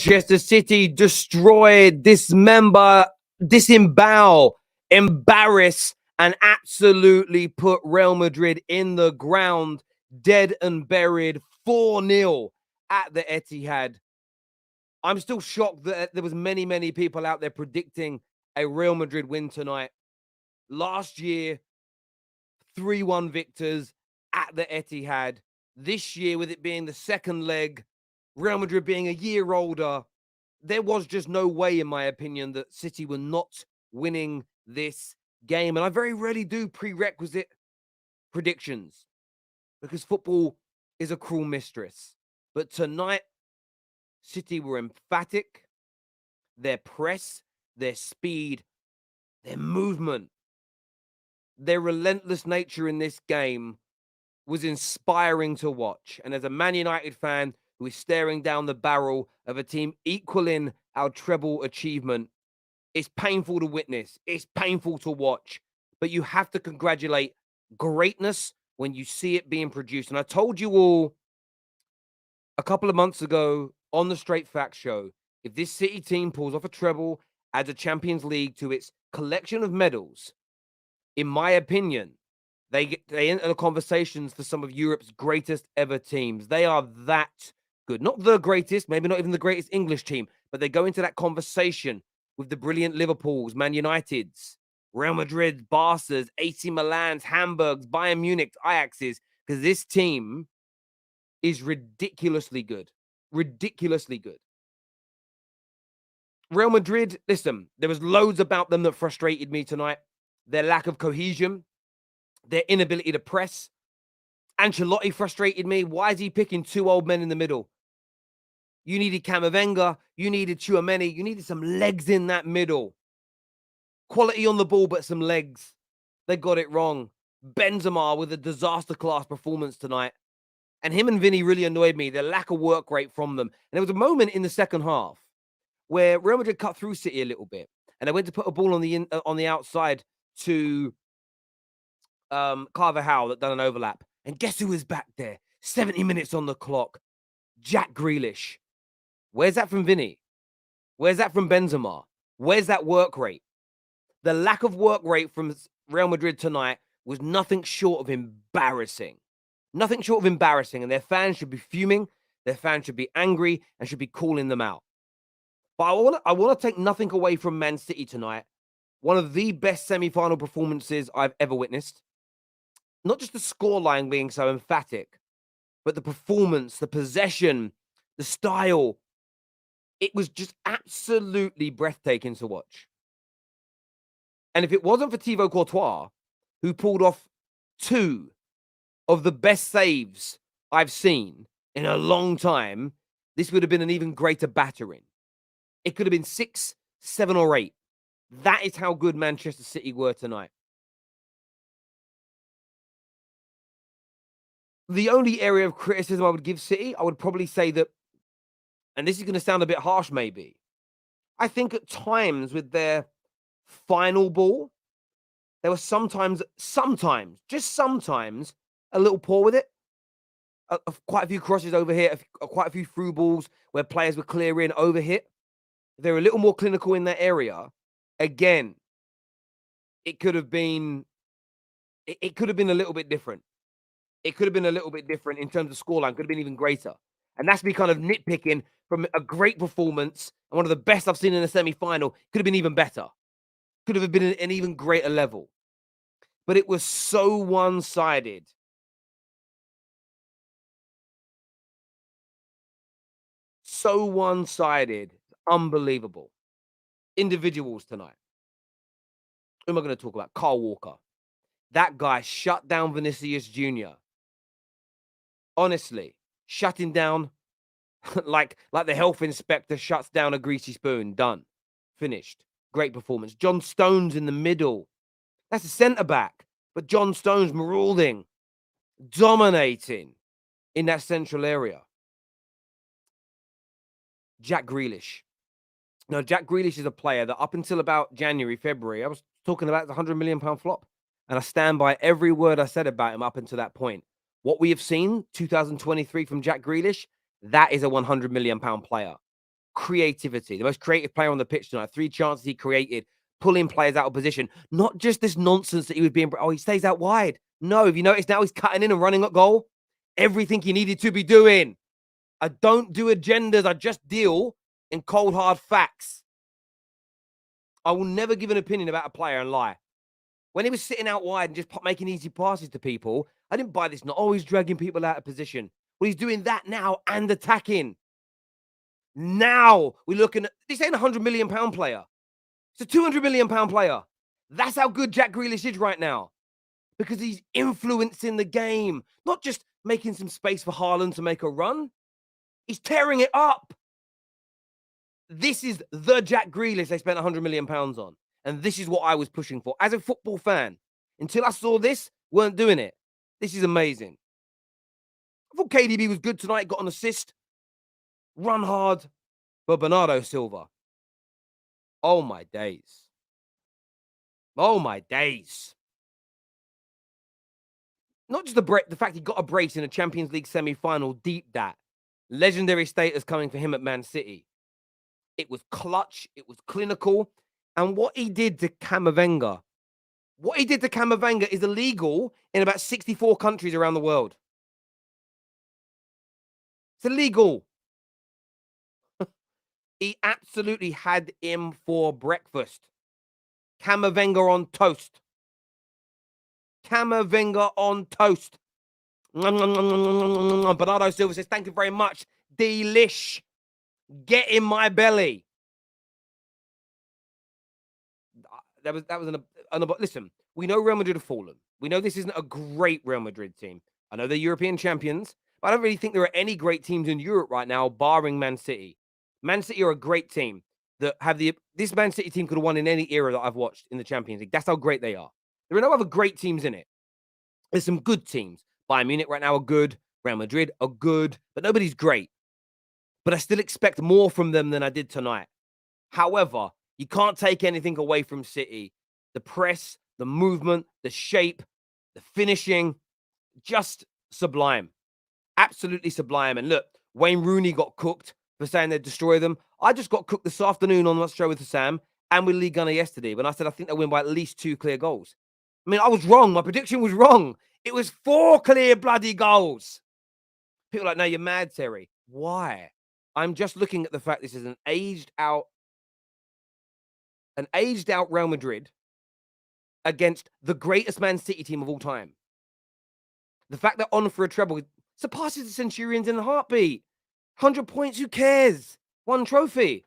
Manchester City destroy, dismember, disembowel, embarrass, and absolutely put Real Madrid in the ground, dead and buried, 4-0 at the Etihad. I'm still shocked that there was many people out there predicting a Real Madrid win tonight. Last year, 3-1 victors at the Etihad. This year, with it being the second leg, Real Madrid being a year older, there was just no way, in my opinion, that City were not winning this game. And I very rarely do prerequisite predictions because football is a cruel mistress. But tonight, City were emphatic. Their press, their speed, their movement, their relentless nature in this game was inspiring to watch. And as a Man United fan who is staring down the barrel of a team equaling our treble achievement, it's painful to witness. It's painful to watch. But you have to congratulate greatness when you see it being produced. And I told you all a couple of months ago on the Straight Facts show, if this City team pulls off a treble, adds a Champions League to its collection of medals, in my opinion, they enter the conversations for some of Europe's greatest ever teams. They are that good. Not the greatest, maybe not even the greatest English team, but they go into that conversation with the brilliant Liverpools, Man Uniteds, Real Madrid, Barca's, AC Milan's, Hamburg's, Bayern Munich, Ajax's, because this team is ridiculously good. Ridiculously good. Real Madrid, listen, there was loads about them that frustrated me tonight. Their lack of cohesion, their inability to press. Ancelotti frustrated me. Why is he picking two old men in the middle? You needed Camavinga, you needed Tchouaméni, you needed some legs in that middle. Quality on the ball, but some legs. They got it wrong. Benzema with a disaster class performance tonight. And him and Vinny really annoyed me. Their lack of work rate from them. And there was a moment in the second half where Real Madrid cut through City a little bit. And they went to put a ball on the outside to Carvajal that done an overlap. And guess who was back there? 70 minutes on the clock. Jack Grealish. Where's that from Vinny? Where's that from Benzema? Where's that work rate? The lack of work rate from Real Madrid tonight was nothing short of embarrassing. Nothing short of embarrassing. And their fans should be fuming. Their fans should be angry and should be calling them out. But I want to take nothing away from Man City tonight. One of the best semi-final performances I've ever witnessed. Not just the scoreline being so emphatic, but the performance, the possession, the style. It was just absolutely breathtaking to watch. And if it wasn't for Thibaut Courtois, who pulled off two of the best saves I've seen in a long time, this would have been an even greater battering. It could have been 6, 7, or 8. That is how good Manchester City were tonight. The only area of criticism I would give City, I would probably say that, and this is going to sound a bit harsh maybe, I think at times with their final ball, there was sometimes, just sometimes, a little poor with it. Quite a few crosses over here, quite a few through balls where players were clearing, overhit. They were a little more clinical in that area. Again, it could have been a little bit different. It could have been a little bit different in terms of scoreline. Could have been even greater. And that's me kind of nitpicking from a great performance and one of the best I've seen in a semi-final. Could have been even better. Could have been an even greater level. But it was so one-sided. So one-sided. Unbelievable. Individuals tonight. Who am I going to talk about? Kyle Walker. That guy shut down Vinicius Jr. Honestly, shutting down like the health inspector shuts down a greasy spoon. Done. Finished. Great performance. John Stones in the middle. That's a centre-back. But John Stones marauding, dominating in that central area. Jack Grealish. Now, Jack Grealish is a player that up until about January, February, I was talking about the £100 million flop. And I stand by every word I said about him up until that point. What we have seen, 2023 from Jack Grealish, that is a £100 million player. creativity. The most creative player on the pitch tonight. 3 chances he created, pulling players out of position. Not just this nonsense that he was being, oh, he stays out wide. No, have you noticed now he's cutting in and running at goal? Everything he needed to be doing. I don't do agendas. I just deal in cold, hard facts. I will never give an opinion about a player and lie. When he was sitting out wide and just making easy passes to people, I didn't buy this. Not always dragging people out of position. Well, he's doing that now and attacking. Now we're looking at this ain't £100 million player. It's a £200 million player. That's how good Jack Grealish is right now. Because he's influencing the game, not just making some space for Haaland to make a run. He's tearing it up. This is the Jack Grealish they spent £100 million on. And this is what I was pushing for. As a football fan, until I saw this, weren't doing it. This is amazing. I thought KDB was good tonight, got an assist. Run hard for Bernardo Silva. Oh, my days. Oh, my days. Not just the fact he got a brace in a Champions League semi-final, deep that. Legendary status coming for him at Man City. It was clutch. It was clinical. And what he did to Camavinga, is illegal in about 64 countries around the world. It's illegal. He absolutely had him for breakfast. Camavinga on toast. Camavinga on toast. Bernardo Silva says, thank you very much. Delish. Get in my belly. That was listen, we know Real Madrid have fallen. We know this isn't a great Real Madrid team. I know they're European champions, but I don't really think there are any great teams in Europe right now, barring Man City. Man City are a great team that have this Man City team could have won in any era that I've watched in the Champions League. That's how great they are. There are no other great teams in it. There's some good teams. Bayern Munich right now are good. Real Madrid are good, but nobody's great. But I still expect more from them than I did tonight. However, you can't take anything away from City. The press, the movement, the shape, the finishing, just sublime. Absolutely sublime. And look, Wayne Rooney got cooked for saying they'd destroy them. I just got cooked this afternoon on that show with Sam and with Lee Gunner yesterday when I said I think they'll win by at least 2 clear goals. I mean, I was wrong. My prediction was wrong. It was 4 clear bloody goals. People are like, no, you're mad, Terry. Why? I'm just looking at the fact this is an aged out Real Madrid against the greatest Man City team of all time. The fact they're on for a treble surpasses the Centurions in a heartbeat. 100 points, who cares? 1 trophy.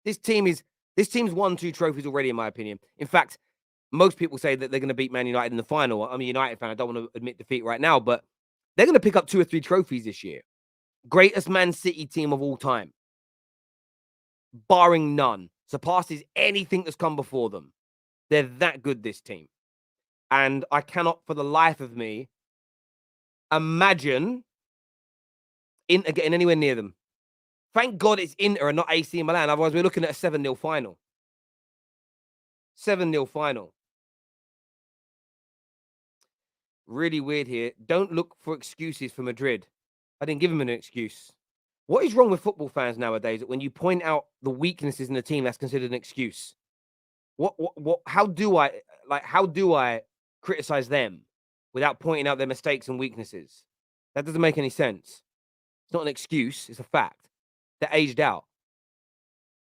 This team's won 2 trophies already, in my opinion. In fact, most people say that they're going to beat Man United in the final. I'm a United fan. I don't want to admit defeat right now, but they're going to pick up 2 or 3 trophies this year. Greatest Man City team of all time. Barring none. Surpasses anything that's come before them. They're that good, this team. And I cannot, for the life of me, imagine Inter getting anywhere near them. Thank God it's Inter and not AC Milan. Otherwise, we're looking at a 7-0 final. 7-0 final. Really weird here. Don't look for excuses for Madrid. I didn't give him an excuse. What is wrong with football fans nowadays that when you point out the weaknesses in the team, that's considered an excuse? How do I criticize them without pointing out their mistakes and weaknesses? That doesn't make any sense. It's not an excuse. It's a fact. They're aged out.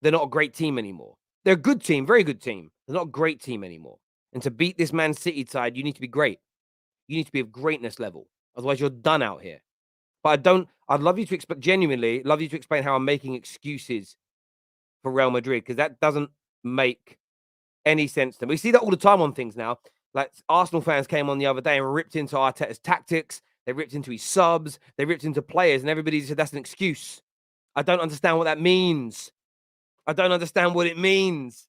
They're not a great team anymore. They're a good team, very good team. They're not a great team anymore. And to beat this Man City side, you need to be great. You need to be of greatness level. Otherwise, you're done out here. But I'd love you to genuinely love you to explain how I'm making excuses for Real Madrid, because that doesn't make any sense to me. We see that all the time on things now. Like Arsenal fans came on the other day and ripped into Arteta's tactics. They ripped into his subs. They ripped into players, and everybody said that's an excuse. I don't understand what that means. I don't understand what it means.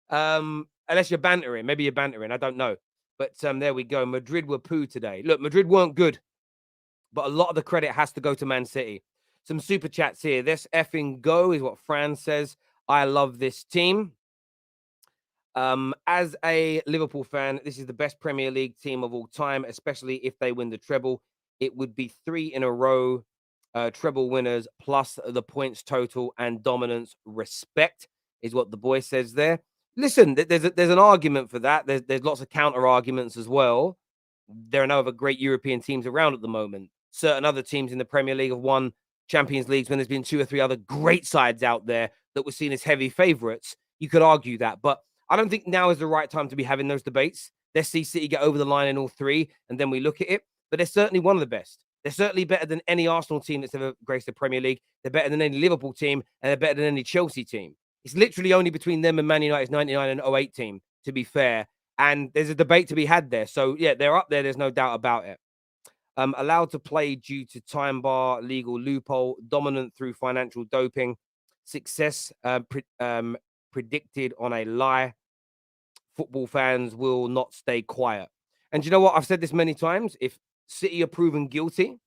Unless you're bantering. Maybe you're bantering. I don't know. But there we go. Madrid were poo today. Look, Madrid weren't good. But a lot of the credit has to go to Man City. Some super chats here. This effing go is what Fran says. I love this team. As a Liverpool fan, this is the best Premier League team of all time, especially if they win the treble. It would be 3 in a row treble winners plus the points total and dominance respect is what the boy says there. Listen, there's an argument for that. There's lots of counter arguments as well. There are no other great European teams around at the moment. Certain other teams in the Premier League have won Champions Leagues when there's been 2 or 3 other great sides out there that were seen as heavy favourites. You could argue that, but I don't think now is the right time to be having those debates. Let's see City get over the line in all 3, and then we look at it. But they're certainly one of the best. They're certainly better than any Arsenal team that's ever graced the Premier League. They're better than any Liverpool team, and they're better than any Chelsea team. It's literally only between them and Man United's 99 and 08 team, to be fair. And there's a debate to be had there. So, yeah, they're up there. There's no doubt about it. Allowed to play due to time bar, legal loophole, dominant through financial doping, success predicted on a lie. Football fans will not stay quiet. And you know what? I've said this many times. If City are proven guilty,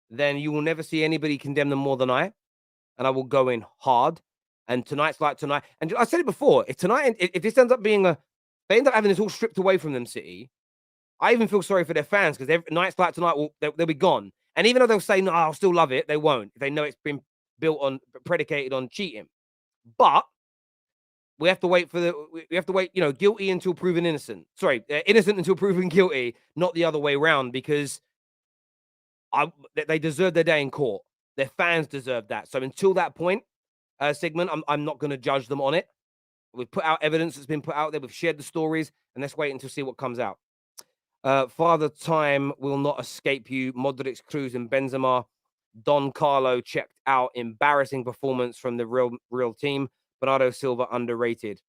then you will never see anybody condemn them more than I. And I will go in hard. And tonight's like tonight. And I said it before. If this ends up being they end up having this all stripped away from them, City, I even feel sorry for their fans because nights like tonight they'll be gone. And even though they'll say, no, I'll still love it, they won't. They know it's been predicated on cheating. But we have to wait guilty until proven innocent. Sorry, innocent until proven guilty, not the other way around, because they deserve their day in court. Their fans deserve that. So until that point, Sigmund, I'm not going to judge them on it. We've put out evidence that's been put out there. We've shared the stories, and let's wait until see what comes out. Father Time will not escape you. Modric, Cruz, and Benzema. Don Carlo checked out. Embarrassing performance from the real team. Bernardo Silva underrated.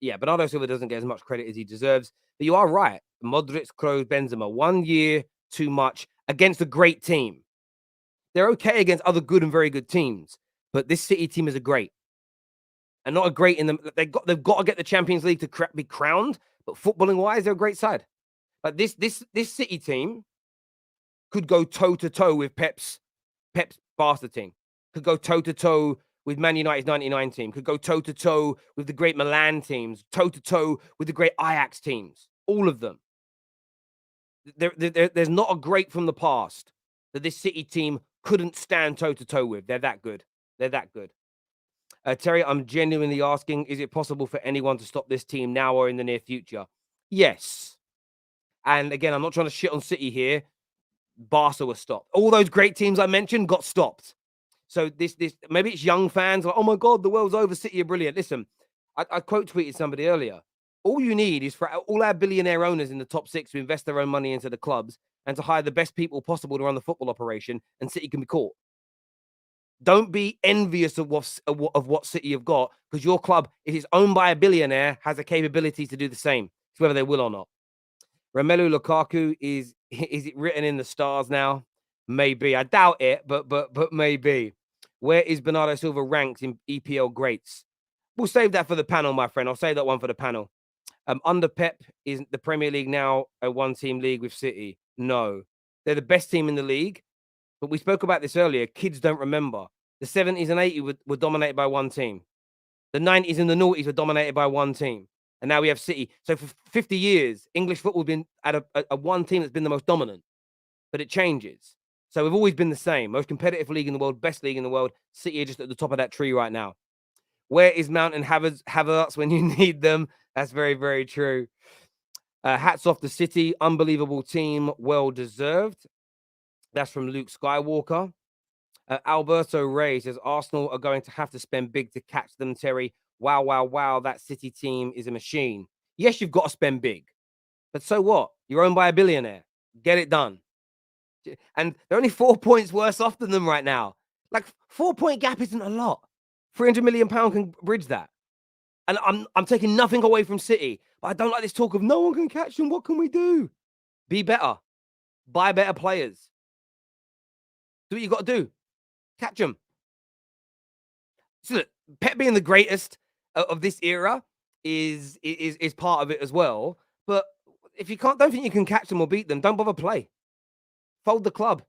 Yeah, Bernardo Silva doesn't get as much credit as he deserves. But you are right. Modric, Kroos, Benzema. 1 year too much against a great team. They're okay against other good and very good teams. But this City team is a great. And not a great in them. They've got to get the Champions League to be crowned. But footballing wise, they're a great side. But this City team could go toe-to-toe with Pep's Barca team. Could go toe-to-toe with Man United's 99 team. Could go toe-to-toe with the great Milan teams. Toe-to-toe with the great Ajax teams. All of them. There's not a great from the past that this City team couldn't stand toe-to-toe with. They're that good. They're that good. Terry, I'm genuinely asking, is it possible for anyone to stop this team now or in the near future? Yes. And again, I'm not trying to shit on City here. Barca was stopped. All those great teams I mentioned got stopped. So this maybe it's young fans like, oh my God, the world's over. City are brilliant. Listen, I quote tweeted somebody earlier. All you need is for all our billionaire owners in the top 6 to invest their own money into the clubs and to hire the best people possible to run the football operation, and City can be caught. Don't be envious of what City have got, because your club, if it's owned by a billionaire, has the capability to do the same. It's whether they will or not. Romelu Lukaku, is it written in the stars now? Maybe. I doubt it, but maybe. Where is Bernardo Silva ranked in EPL greats? We'll save that for the panel, my friend. I'll save that one for the panel. Under Pep, is the Premier League now a one-team league with City? No. They're the best team in the league. But we spoke about this earlier. Kids don't remember. The 70s and 80s were dominated by one team. The 90s and the noughties were dominated by one team. And now we have City. So for 50 years, English football has been at a one team that's been the most dominant. But it changes. So we've always been the same. Most competitive league in the world, best league in the world. City are just at the top of that tree right now. Where is Mount and Havertz when you need them? That's very, very true. Hats off to City. Unbelievable team. Well deserved. That's from Luke Skywalker. Alberto Ray says, Arsenal are going to have to spend big to catch them, Terry. Wow, wow, wow. That City team is a machine. Yes, you've got to spend big. But so what? You're owned by a billionaire. Get it done. And they're only 4 points worse off than them right now. Like, 4-point gap isn't a lot. £300 million can bridge that. And I'm taking nothing away from City. But I don't like this talk of no one can catch them. What can we do? Be better. Buy better players. Do what you got to do. Catch them. So look, Pep being the greatest of this era is part of it as well. But if you don't think you can catch them or beat them, don't bother play. Fold the club.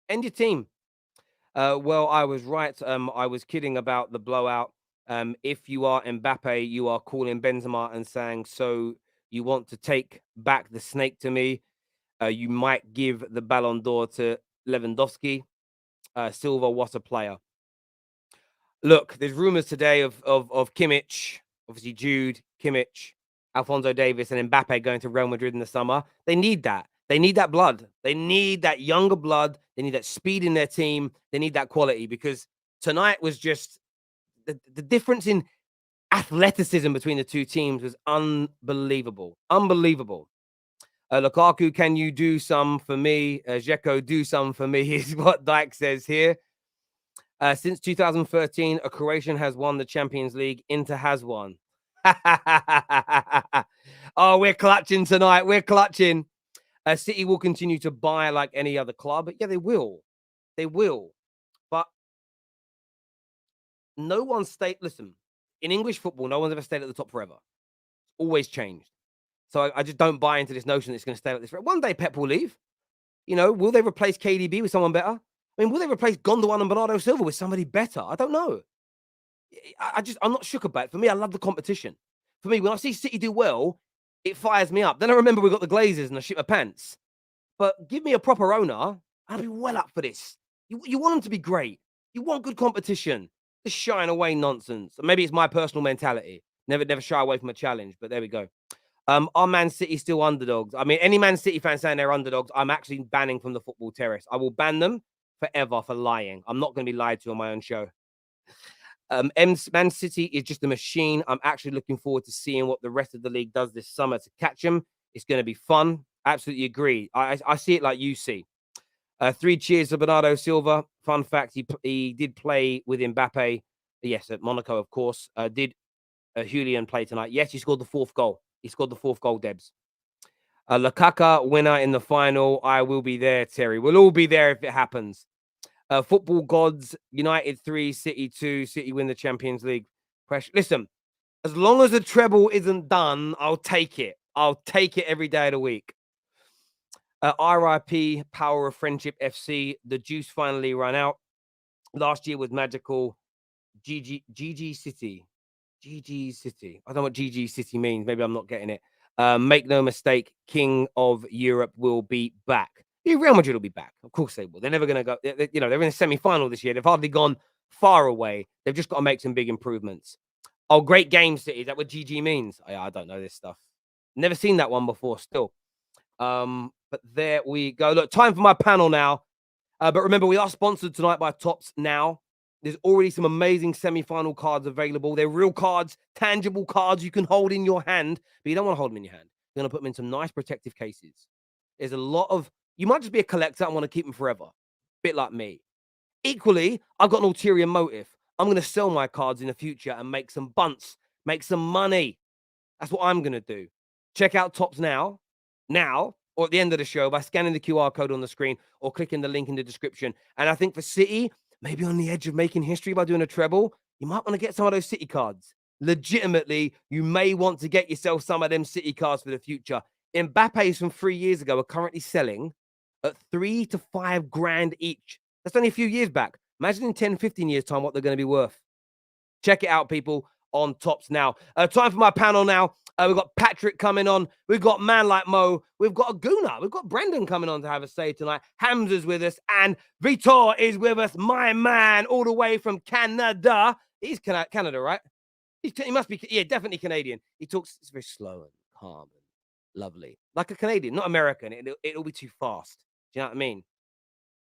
End your team. Well, I was right. I was kidding about the blowout. If you are Mbappe, you are calling Benzema and saying, so you want to take back the snake to me. You might give the Ballon d'Or to Lewandowski. Silva, what a player. Look, there's rumors today of Kimmich, obviously Jude, Kimmich, Alphonso Davies, and Mbappe going to Real Madrid in the summer. They need that. They need that blood. They need that younger blood. They need that speed in their team. They need that quality, because tonight was just the difference in athleticism between the two teams was unbelievable. Unbelievable. Lukaku, can you do some for me? Dzeko, do some for me, is what Dyke says here. Since 2013, a Croatian has won the Champions League. Inter has won. Oh, we're clutching tonight. We're clutching. City will continue to buy like any other club. Yeah, they will. They will. But no one stayed. Listen, in English football, no one's ever stayed at the top forever. It's always changed. So I just don't buy into this notion that it's going to stay like this forever. One day Pep will leave. You know, will they replace KDB with someone better? I mean, will they replace Gondwan and Bernardo Silva with somebody better? I don't know. I'm not shook about it. For me, I love the competition. For me, when I see City do well, it fires me up. Then I remember we got the Glazers and I shit my pants. But give me a proper owner, I'll be well up for this. You want them to be great. You want good competition. This shying away nonsense. Maybe it's my personal mentality. Never shy away from a challenge, but there we go. Are Man City still underdogs? I mean, any Man City fan saying they're underdogs, I'm actually banning from the football terrace. I will ban them forever for lying. I'm not going to be lied to on my own show. Man City is just a machine. I'm actually looking forward to seeing what the rest of the league does this summer to catch them. It's going to be fun. Absolutely agree. I see it like you see. 3 cheers to Bernardo Silva. Fun fact, he did play with Mbappe. Yes, at Monaco, of course. Did Julian play tonight? Yes, he scored the 4th goal. He scored the 4th goal, Debs. Lukaku winner in the final. I will be there, Terry. We'll all be there if it happens. Football gods, United 3, City 2. City win the Champions League. Listen, as long as the treble isn't done, I'll take it. I'll take it every day of the week. RIP, Power of Friendship FC. The juice finally ran out. Last year was magical. GG City. GG City. I don't know what GG City means. Maybe I'm not getting it. Make no mistake, King of Europe will be back. Real Madrid will be back. Of course they will. They're never going to go. They're in the semi-final this year. They've hardly gone far away. They've just got to make some big improvements. Oh, great game, City. Is that what GG means? I don't know this stuff. Never seen that one before still. But there we go. Look, time for my panel now. But remember, we are sponsored tonight by Tops Now. There's already some amazing semi-final cards available. They're real cards, tangible cards you can hold in your hand, but you don't want to hold them in your hand. You're going to put them in some nice protective cases. There's a lot of... You might just be a collector and want to keep them forever. Bit like me. Equally, I've got an ulterior motive. I'm going to sell my cards in the future and make some bunts, make some money. That's what I'm going to do. Check out Tops Now, or at the end of the show by scanning the QR code on the screen or clicking the link in the description. And I think for City, maybe on the edge of making history by doing a treble, you might want to get some of those City cards. Legitimately, you may want to get yourself some of them City cards for the future. Mbappe's from 3 years ago are currently selling at 3 to 5 grand each. That's only a few years back. Imagine in 10, 15 years' time what they're going to be worth. Check it out, people, on Tops Now. Time for my panel now. We've got Patrick coming on. We've got Man Like Mo. We've got Aguna. We've got Brendan coming on to have a say tonight. Hamza's with us. And Vitor is with us, my man, all the way from Canada. He's Canada, right? He must be, yeah, definitely Canadian. He talks very slow and calm and lovely. Like a Canadian, not American. It'll be too fast. Do you know what I mean?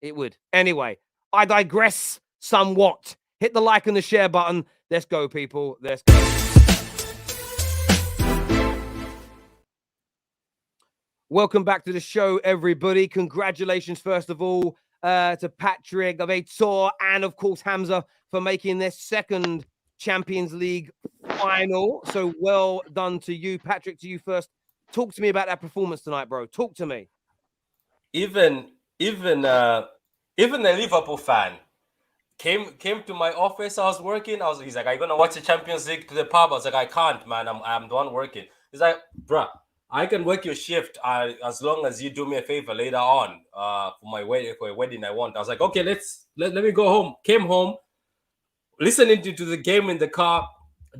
It would. Anyway, I digress somewhat. Hit the like and the share button. Let's go, people. Let's go. Welcome back to the show, everybody. Congratulations, first of all, to Patrick, Vitor, and, of course, Hamza for making their second Champions League final. So well done to you. Patrick, to you first. Talk to me about that performance tonight, bro. Talk to me. Even a Liverpool fan came to my office. I was working. He's like, "Are you gonna watch the Champions League to the pub?" I was like, "I can't, man. I'm the one working." He's like, "Bruh, I can work your shift as long as you do me a favor later on for a wedding I want." I was like, "Okay, let me go home." Came home, listening to the game in the car,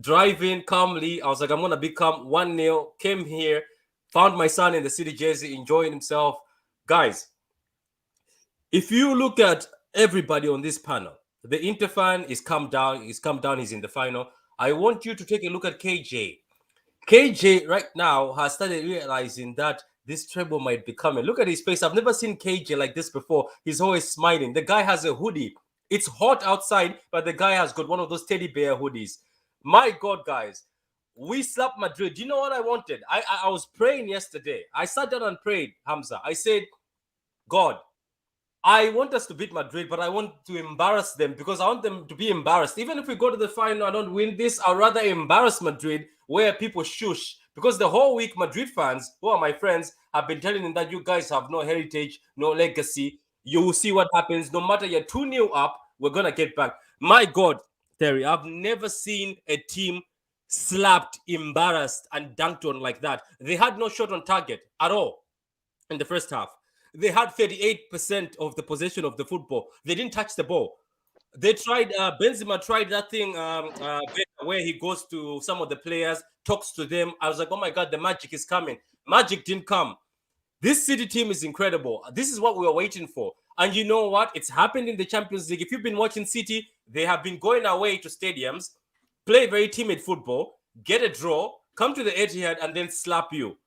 driving calmly. I was like, "I'm gonna become 1-0." Came here, found my son in the City jersey, enjoying himself. Guys, if you look at everybody on this panel. The Inter fan is come down. He's come down. He's in the final. I want you to take a look at KJ. KJ right now has started realizing that this treble might be coming. Look at his face. I've never seen KJ like this before. He's always smiling. The guy has a hoodie. It's hot outside, but the guy has got one of those teddy bear hoodies. My God, guys, we slapped Madrid. Do you know what I wanted? I was praying yesterday. I sat down and prayed, Hamza. I said, God, I want us to beat Madrid, but I want to embarrass them because I want them to be embarrassed. Even if we go to the final and don't win this, I'd rather embarrass Madrid where people shush. Because the whole week, Madrid fans, who are my friends, have been telling them that you guys have no heritage, no legacy. You will see what happens. No matter you're 2-0 up, we're going to get back. My God, Terry, I've never seen a team slapped, embarrassed, and dunked on like that. They had no shot on target at all in the first half. They had 38% of the possession of the football. They didn't touch the ball. They tried, Benzema tried that thing where he goes to some of the players, talks to them. I was like, oh my God, the magic is coming. Magic didn't come. This City team is incredible. This is what we were waiting for. And you know what? It's happened in the Champions League. If you've been watching City, they have been going away to stadiums, play very timid football, get a draw, come to the Etihad, and then slap you.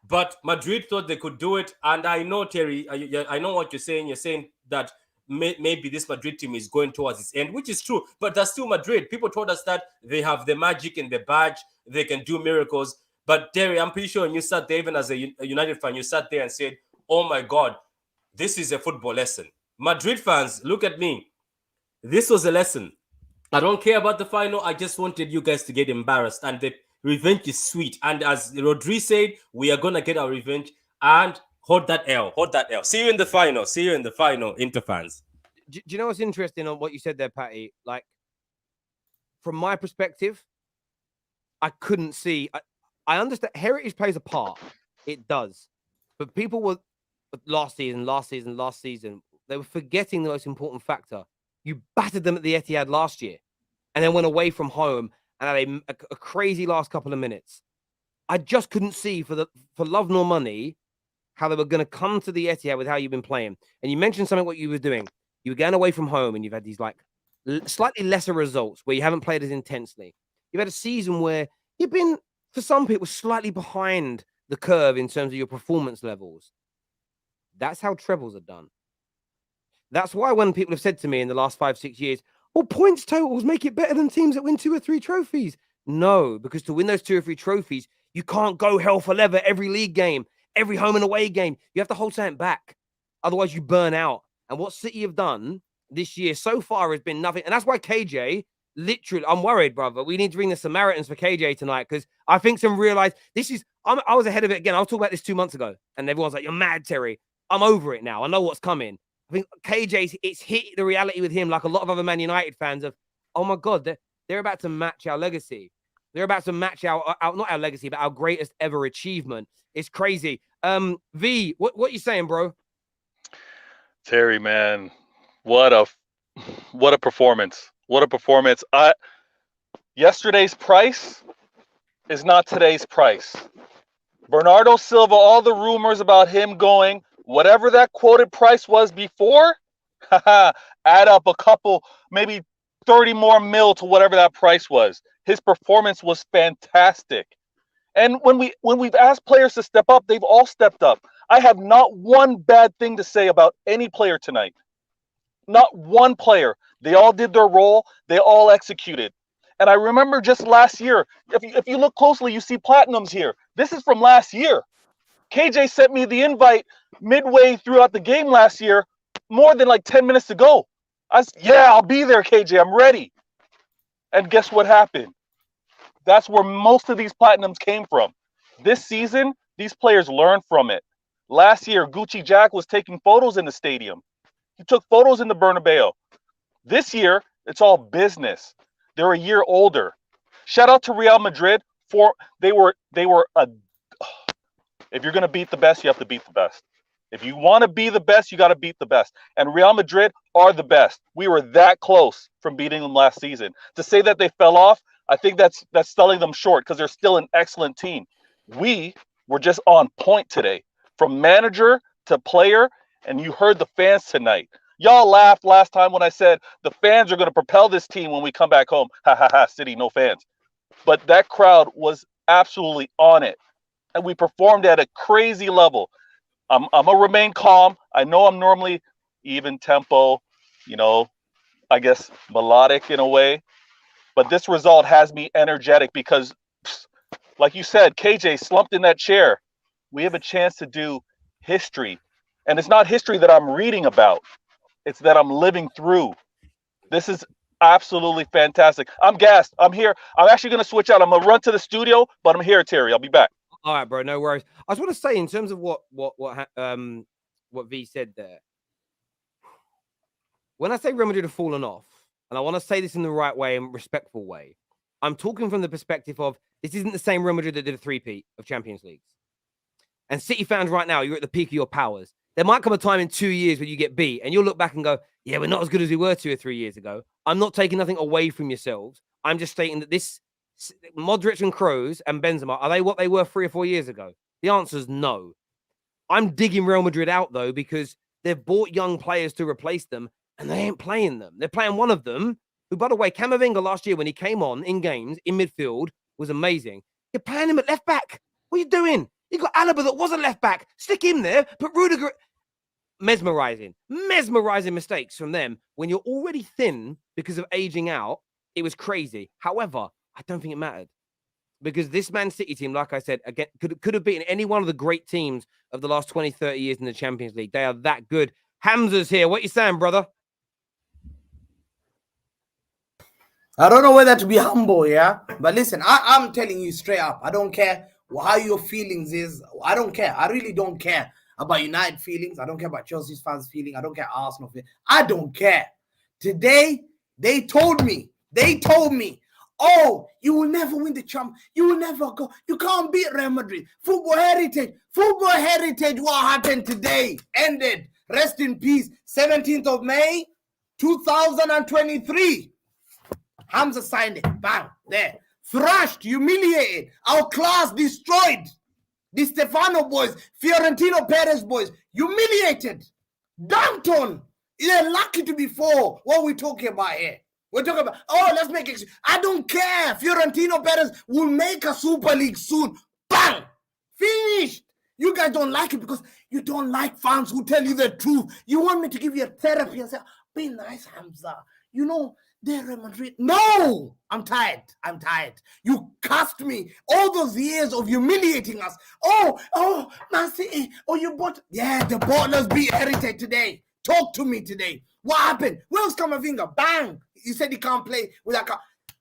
But Madrid thought they could do it. And I know, Terry, I know what you're saying. You're saying that maybe this Madrid team is going towards its end, which is true. But that's still Madrid. People told us that they have the magic and the badge. They can do miracles. But, Terry, I'm pretty sure when you sat there, even as a United fan, you sat there and said, oh, my God, this is a football lesson. Madrid fans, look at me. This was a lesson. I don't care about the final. I just wanted you guys to get embarrassed. And the revenge is sweet. And as Rodri said, we are going to get our revenge. And hold that L. Hold that L. See you in the final. See you in the final, Inter fans. Do you know what's interesting on what you said there, Patty? Like, from my perspective, I couldn't see. I understand heritage plays a part. It does. But people were last season, they were forgetting the most important factor. You battered them at the Etihad last year and then went away from home and had a crazy last couple of minutes. I just couldn't see for love nor money how they were going to come to the Etihad with how you've been playing. And you mentioned something what you were doing. You were going away from home and you've had these like slightly lesser results where you haven't played as intensely. You've had a season where you've been, for some people, slightly behind the curve in terms of your performance levels. That's how trebles are done. That's why when people have said to me in the last 5-6 years, well, points totals make it better than teams that win 2 or 3 trophies. No, because to win those 2 or 3 trophies, you can't go hell for leather every league game, every home and away game. You have to hold something back. Otherwise, you burn out. And what City have done this year so far has been nothing. And that's why KJ, literally, I'm worried, brother. We need to bring the Samaritans for KJ tonight because I think some realize this is, I was ahead of it again. I was talking about this 2 months ago. And everyone's like, you're mad, Terry. I'm over it now. I know what's coming. I think KJ's, it's hit the reality with him like a lot of other Man United fans of, oh my God, they're about to match our legacy. They're about to match our not our legacy, but our greatest ever achievement. It's crazy. V, what you saying, bro? Terry, man, what a performance. What a performance. Yesterday's price is not today's price. Bernardo Silva, all the rumors about him going, whatever that quoted price was before, add up a couple, maybe 30 more mil to whatever that price was. His performance was fantastic. And when we've asked players to step up, they've all stepped up. I have not one bad thing to say about any player tonight. Not one player. They all did their role. They all executed. And I remember just last year, if you look closely, you see platinums here. This is from last year. KJ sent me the invite midway throughout the game last year, more than like 10 minutes to go. I said, yeah, I'll be there, KJ. I'm ready. And guess what happened? That's where most of these platinums came from. This season, these players learned from it. Last year, Gucci Jack was taking photos in the stadium. He took photos in the Bernabeu. This year, it's all business. They're a year older. Shout out to Real Madrid. They were if you're going to beat the best, you have to beat the best. If you want to be the best, you got to beat the best. And Real Madrid are the best. We were that close from beating them last season. To say that they fell off, I think that's selling them short because they're still an excellent team. We were just on point today, from manager to player, and you heard the fans tonight. Y'all laughed last time when I said the fans are going to propel this team when we come back home. Ha ha ha, City, no fans. But that crowd was absolutely on it. And we performed at a crazy level. I'm going to remain calm. I know I'm normally even tempo, I guess melodic in a way. But this result has me energetic because, like you said, KJ slumped in that chair. We have a chance to do history. And it's not history that I'm reading about. It's that I'm living through. This is absolutely fantastic. I'm gassed. I'm here. I'm actually going to switch out. I'm going to run to the studio, but I'm here, Terry. I'll be back. All right, bro. No worries. I just want to say, in terms of what V said there, when I say Real Madrid have fallen off, and I want to say this in the right way and respectful way, I'm talking from the perspective of this isn't the same Real Madrid that did a three-peat of Champions Leagues. And City fans right now, you're at the peak of your powers. There might come a time in 2 years when you get beat and you'll look back and go, yeah, we're not as good as we were 2 or 3 years ago. I'm not taking nothing away from yourselves. I'm just stating that this Modric and Kroos and Benzema, are they what they were 3 or 4 years ago? The answer is no. I'm digging Real Madrid out, though, because they've bought young players to replace them and they ain't playing them. They're playing one of them, who, by the way, Camavinga last year when he came on in games in midfield was amazing. You're playing him at left back. What are you doing? You got Alaba that was a left back. Stick him there. Put Rudiger. Mesmerizing mistakes from them when you're already thin because of aging out. It was crazy. However, I don't think it mattered because this Man City team, like I said, again, could have beaten any one of the great teams of the last 20, 30 years in the Champions League. They are that good. Hamza's here. What you saying, brother? I don't know whether to be humble, yeah? But listen, I'm telling you straight up. I don't care how your feelings is. I don't care. I really don't care about United feelings. I don't care about Chelsea's fans' feeling. I don't care Arsenal feelings. I don't care. Today, they told me, oh, you will never win the champ. You will never go. You can't beat Real Madrid. Football heritage. What happened today ended. Rest in peace. 17th of May, 2023. Hamza signed it. Bang. There. Thrashed, humiliated. Outclassed, destroyed. The Stefano boys, Fiorentino Perez boys, humiliated. Dunked on. They're lucky to be 4. What are we talking about here? We're talking about, let's make it. I don't care. Fiorentino Perez will make a Super League soon. Bang! Finished. You guys don't like it because you don't like fans who tell you the truth. You want me to give you a therapy and say, be nice, Hamza. They're Real Madrid. No! I'm tired. You cast me all those years of humiliating us. Oh, Man City. Oh, you bought. Yeah, the ballers beat Heritage today. Talk to me today. What happened? Where's Camavinga? Bang! You said he can't play with that car.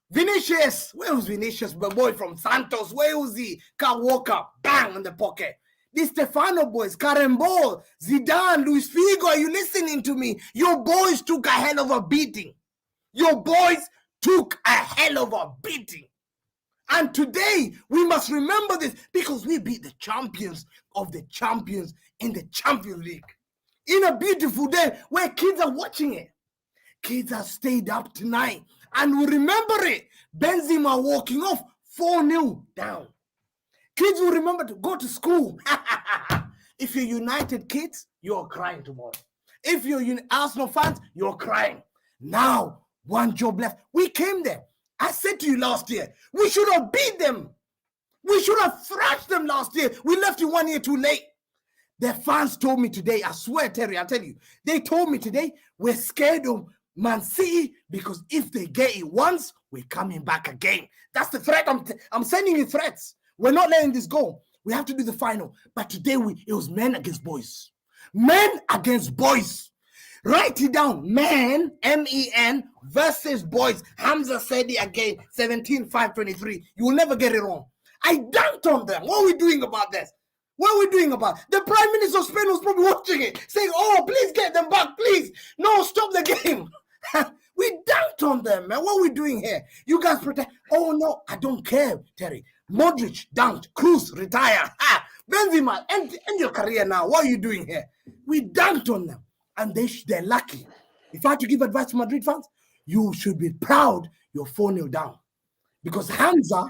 Vinicius. Where was Vinicius? The boy from Santos. Where was he? Can't walk up. Bang! In the pocket. The Stefano boys, Karembol, Zidane, Luis Figo. Are you listening to me? Your boys took a hell of a beating. And today, we must remember this because we beat the champions of the champions in the Champions League. In a beautiful day where kids are watching it. Kids have stayed up tonight and will remember it. Benzema walking off 4-0 down. Kids will remember to go to school. If you're United kids, you're crying tomorrow. If you're Arsenal fans, you're crying. Now, one job left. We came there. I said to you last year, we should have beat them. We should have thrashed them last year. We left you 1 year too late. The fans told me today, I swear, Terry, I'll tell you, they told me today, we're scared of Man City because if they get it once, we're coming back again. That's the threat. I'm sending you threats. We're not letting this go. We have to do the final. But today, it was men against boys. Men against boys. Write it down. Men, M-E-N, versus boys. Hamza said it again, 17-5-23. You will never get it wrong. I dunked on them. What are we doing about this? What are we doing about it? The Prime Minister of Spain was probably watching it, saying, please get them back, please. No, stop the game. We dunked on them, man. What are we doing here? You guys protect. Oh, no, I don't care, Terry. Modric dunked. Kroos, retire. Benzema, end your career now. What are you doing here? We dunked on them. And they're lucky. If I had to give advice to Madrid fans, you should be proud you're 4-0 down. Because Hamza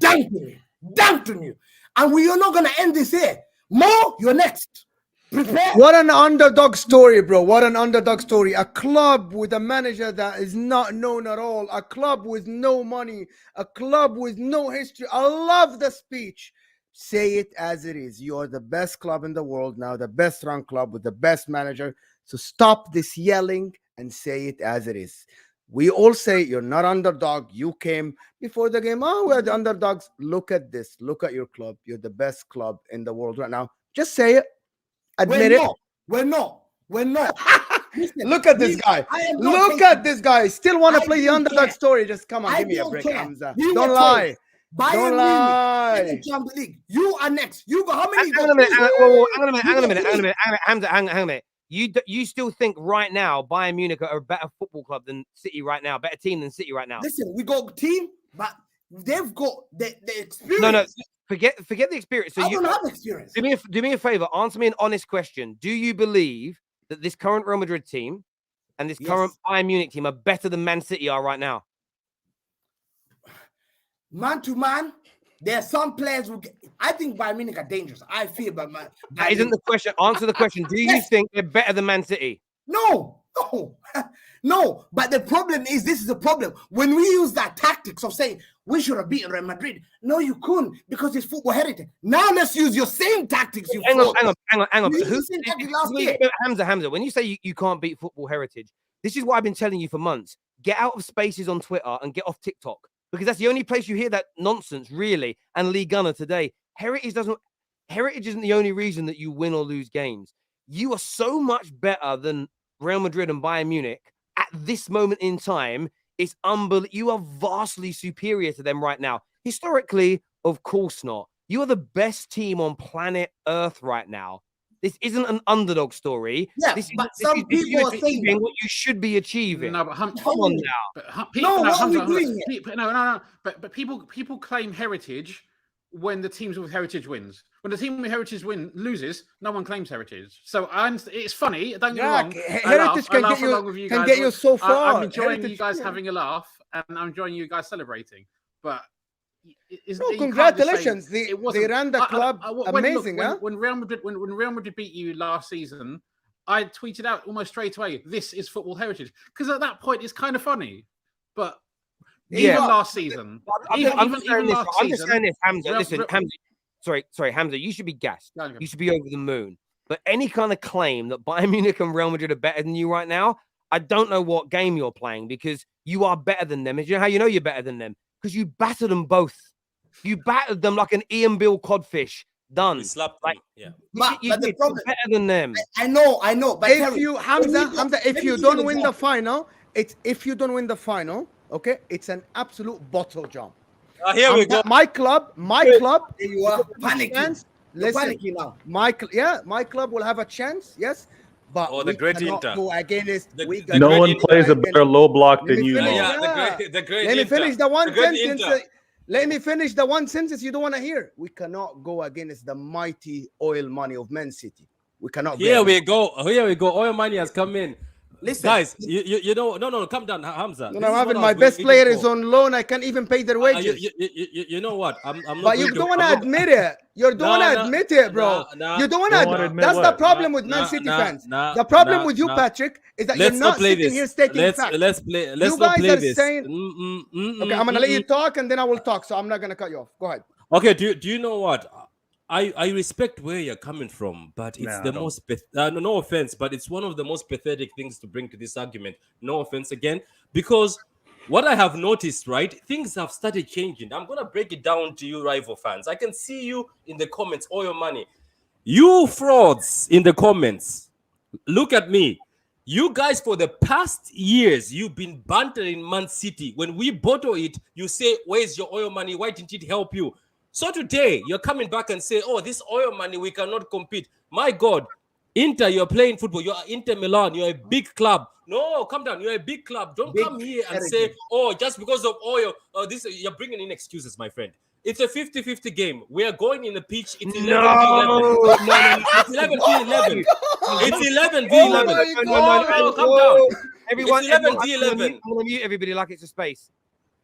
dunked on you. And we are not going to end this here. Mo, you're next. Prepare. What an underdog story, bro. What an underdog story. A club with a manager that is not known at all. A club with no money. A club with no history. I love the speech. Say it as it is. You are the best club in the world now, the best run club with the best manager. So stop this yelling and say it as it is. We all say you're not underdog. You came before the game. Oh, we're the underdogs. Look at this. Look at your club. You're the best club in the world right now. Just say it. Admit it. We're not. Listen, Look at this guy. Look at this guy. Still want to play the underdog story. Just come on, give me a break, Hamza. Don't lie. Don't lie. You are next. You got how many? Hang on a minute. Hamza, hang on a minute. You still think right now Bayern Munich are a better football club than City right now, better team than City right now? Listen, we got a team, but they've got the experience. No. Forget the experience. So I don't have experience. Do me a favor. Answer me an honest question. Do you believe that this current Real Madrid team and this current Bayern Munich team are better than Man City are right now? Man to man, there are some players who I think Bayern Munich are dangerous. I feel, but That isn't the question. Answer the question. Do you think they're better than Man City? No. But the problem is, this is the problem. When we use that tactics of saying we should have beaten Real Madrid, no, you couldn't because it's football heritage. Now let's use your same tactics. Hang on. Hamza, when you say you can't beat football heritage, this is what I've been telling you for months. Get out of spaces on Twitter and get off TikTok, because that's the only place you hear that nonsense, really. And Lee Gunner today, heritage isn't the only reason that you win or lose games. You are so much better than Real Madrid and Bayern Munich at this moment in time. It's unbelievable. You are vastly superior to them right now. Historically, of course not. You are the best team on planet Earth right now. This isn't an underdog story. Yeah, this but some people are saying what you should be achieving. No, but come on now. But people claim heritage when the teams with heritage wins. When the team with heritage loses, no one claims heritage. So it's funny. Don't get me wrong. Heritage can get you so far. I'm enjoying you guys having a laugh, and I'm enjoying you guys celebrating. But congratulations! They ran the club amazing. When Real Madrid beat you last season, I tweeted out almost straight away, "This is football heritage," because at that point it's kind of funny. But even last season, I'm just saying this, Hamza. Listen, Hamza. Sorry, Hamza. You should be gassed. You should be over the moon. But any kind of claim that Bayern Munich and Real Madrid are better than you right now, I don't know what game you're playing, because you are better than them. And you know how you know you're better than them? Because you battered them both. You battered them like an Ian Bill codfish. Done. We slapped like, them. Yeah. But the problem, better than them. I know. But if you don't win the final, okay, it's an absolute bottle job. Here we go. My club. You are panicking. Listen, now. My club will have a chance. Yes. But the great Inter. Go against no one plays a better low block than you. The great Let me finish the one sentence. Let me finish the one sentence you don't want to hear. We cannot go against the mighty oil money of Man City. We cannot. Here we go. Oil money has come in. Listen, guys, you know, no, calm down, Hamza. No, I'm having my best player is on loan. I can't even pay their wages. You know what? I'm not. But you don't want to admit it. You don't want to admit it, bro. You don't want to admit. That's the problem with Man City fans. The problem with you, Patrick, is that you're not sitting here stating facts. Let's play. You guys are saying. Okay, I'm gonna let you talk, and then I will talk. So I'm not gonna cut you off. Go ahead. Okay. Do you know what? I respect where you're coming from, but it's no offense, but it's one of the most pathetic things to bring to this argument. No offense again, because what I have noticed, right, things have started changing. I'm gonna break it down to you, rival fans. I can see you in the comments, all your money. You frauds in the comments. Look at me. You guys, for the past years, you've been bantering Man City. When we bottle it, you say, "Where's your oil money? Why didn't it help you?" So today, you're coming back and say, "Oh, this oil money, we cannot compete." My God, Inter, you're playing football. You're Inter Milan. You're a big club. No, come down. You're a big club. Don't come here and say, "Oh, just because of oil." You're bringing in excuses, my friend. It's a 50-50 game. We are going in the pitch. It's 11v11. It's 11v11. It's 11v11. No, come down. Everyone, it's 11v11. I'm going to mute everybody like it's a space.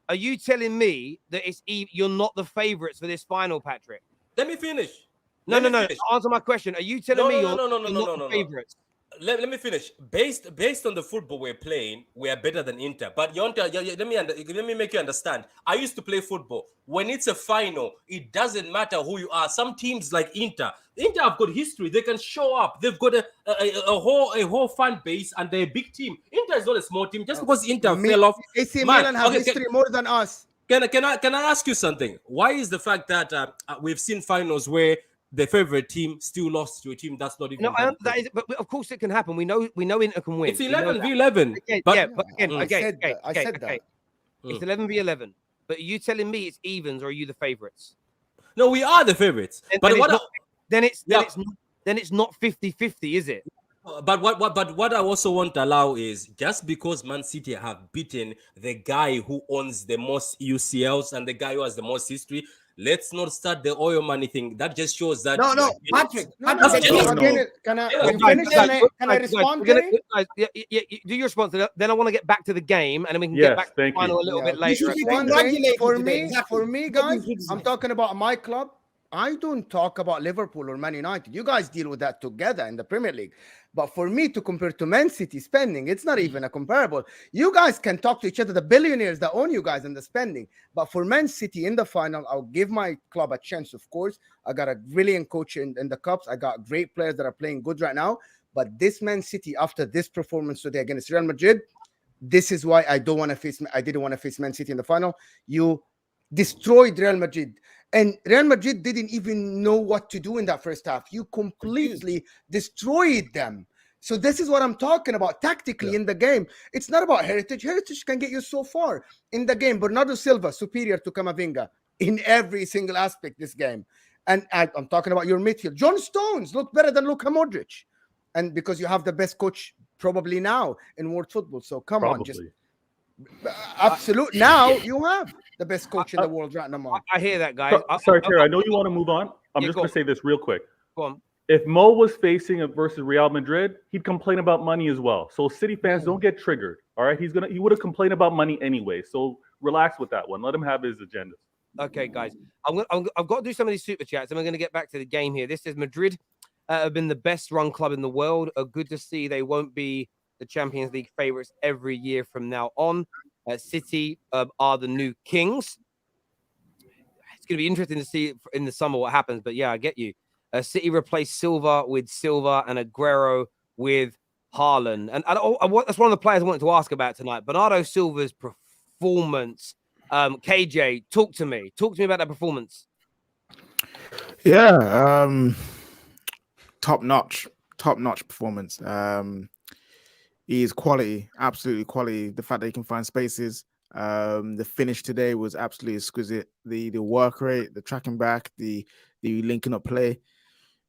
Are you telling me that you're not the favourites for this final, Patrick? Let me finish. No, Let no, me no. finish. Answer my question. Are you telling No, me no, you're no, no, no, you're no, not no, the no, no. favourites? Let me finish. Based on the football we're playing, we are better than Inter. But let me make you understand. I used to play football. When it's a final, it doesn't matter who you are. Some teams like Inter have got history. They can show up. They've got a whole fan base, and they're a big team. Inter is not a small team. Just because Inter fell off, AC man. Milan have Okay, history more than us. can I ask you something? Why is the fact that we've seen finals where the favorite team still lost to a team that's not even No, that that good? is, but of course it can happen. We know Inter can win. It's We know 11 that. v 11. Again, But yeah, but again, I okay, said okay, that. I okay, said okay. that. It's 11 v 11. But are you telling me it's evens or are you the favourites? no, we are the favorites. But what? Then it's not 50-50, is it? But what I also won't allow is just because Man City have beaten the guy who owns the most UCLs and the guy who has the most history. Let's not start the oil money thing. That just shows that No, you are no, jealous. Patrick. No, no, That's no, no, jealous, no. bro. Again, can I Well, you guys, finish? Can I respond, Terry? Guys, yeah, do your response. Then I want to get back to the game, and then we can Yes, get back to the thank you. final a little bit You later. should be One thing congratulated for today, me, exactly. guys, I'm Criticized. talking about my club. I don't talk about Liverpool or Man United. You guys deal with that together in the Premier League. But for me to compare to Man City spending, it's not even a comparable. You guys can talk to each other, the billionaires that own you guys and the spending. But for Man City in the final, I'll give my club a chance, of course. I got a brilliant coach in the Cups. I got great players that are playing good right now. But this Man City, after this performance today against Real Madrid, this is why I didn't want to face Man City in the final. You destroyed Real Madrid. And Real Madrid didn't even know what to do in that first half. You completely destroyed them. So this is what I'm talking about tactically in the game. It's not about heritage. Heritage can get you so far in the game. Bernardo Silva, superior to Camavinga in every single aspect this game. And I'm talking about your midfield. John Stones look better than Luka Modric. And because you have the best coach probably now in world football. So come on, just absolute. Now you have the best coach in the world right now. I hear that, guys. Sorry, Terry. I know you want to move on. I'm just going to say this real quick. Go on. If Mo was facing versus Real Madrid, he'd complain about money as well. So City fans, don't get triggered. All right, he would have complained about money anyway. So relax with that one. Let him have his agenda. Okay, guys. I've got to do some of these super chats, and we're going to get back to the game here. This is Madrid have been the best run club in the world. Good to see they won't be the Champions League favourites every year from now on. City are the new kings. It's going to be interesting to see in the summer what happens. But yeah, I get you. City replaced Silva with Silva and Aguero with Haaland. And that's one of the players I wanted to ask about tonight. Bernardo Silva's performance. KJ, talk to me. Talk to me about that performance. Yeah, top notch performance. He is quality, absolutely quality. The fact that he can find spaces. The finish today was absolutely exquisite. The work rate, the tracking back, the linking up play,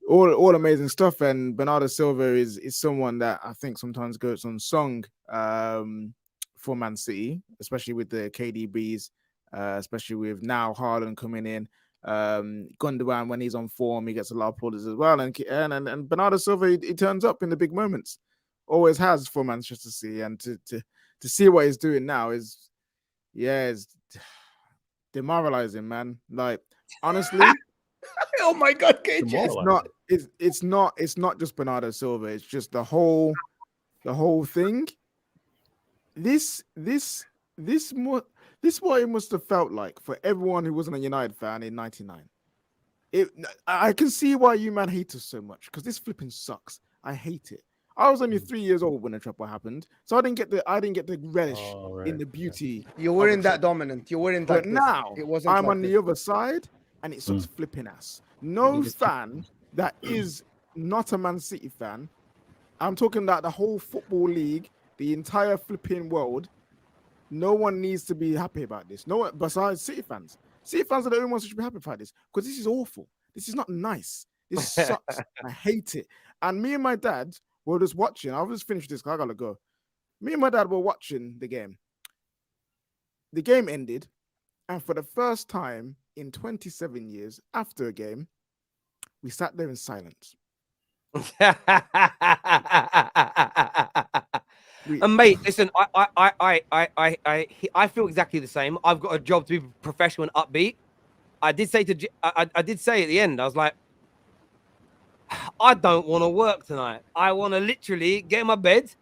all amazing stuff. And Bernardo Silva is someone that I think sometimes goes unsung for Man City, especially with the KDBs, especially with now Haaland coming in. Gundogan, when he's on form, he gets a lot of plaudits as well. And Bernardo Silva, he turns up in the big moments. Always has for Manchester City, and to see what he's doing now is demoralizing, man. Like, honestly, Oh my God, KJ! it's not just Bernardo Silva. It's just the whole thing. This what it must have felt like for everyone who wasn't a United fan in '99. I can see why you man hate us so much, because this flipping sucks. I hate it. I was only 3 years old when the treble happened, so I didn't get the relish in the beauty. You weren't that dominant. You weren't that. But now it wasn't. I'm like on the other side, and it sucks flipping ass. No fan that is not a Man City fan. I'm talking about the whole football league, the entire flipping world. No one needs to be happy about this. No one besides City fans. City fans are the only ones who should be happy about this, because this is awful. This is not nice. This sucks. I hate it. And me and my dad were just watching. I'll just finish this because I gotta go. Me and my dad were watching the game. The game ended, and for the first time in 27 years after a game, we sat there in silence. And mate, listen, I feel exactly the same. I've got a job to be professional and upbeat. I did say at the end, I was like, I don't want to work tonight. I want to literally get in my bed,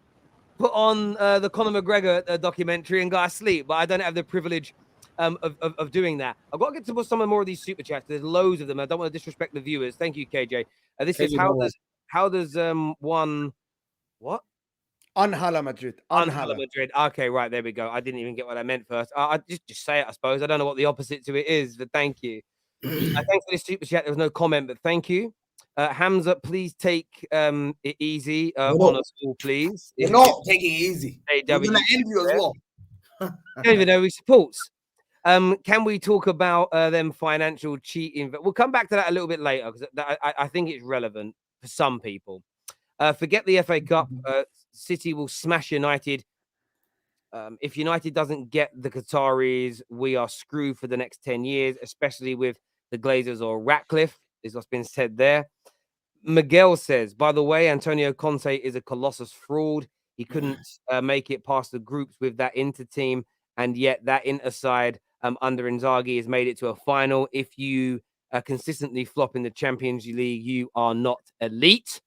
put on the Conor McGregor documentary and go to sleep. But I don't have the privilege of doing that. I've got to get to some more of these super chats. There's loads of them. I don't want to disrespect the viewers. Thank you, KJ. This is how does one what? Unhala Madrid. Unhala Madrid. Okay, right, there we go. I didn't even get what I meant first. I just say it, I suppose. I don't know what the opposite to it is, but thank you. Thanks for this super chat. There was no comment, but thank you. Hamza, please take it easy on us all, please. We're not taking it easy. We're going to end you as well. I don't even know who supports. Can we talk about them financial cheating? We'll come back to that a little bit later because I think it's relevant for some people. Forget the FA Cup. City will smash United. If United doesn't get the Qataris, we are screwed for the next 10 years, especially with the Glazers or Ratcliffe, is what's been said there. Miguel says, by the way, Antonio Conte is a colossus fraud. He couldn't make it past the groups with that Inter team, and yet that Inter side under Inzaghi has made it to a final. If you consistently flop in the Champions League, you are not elite.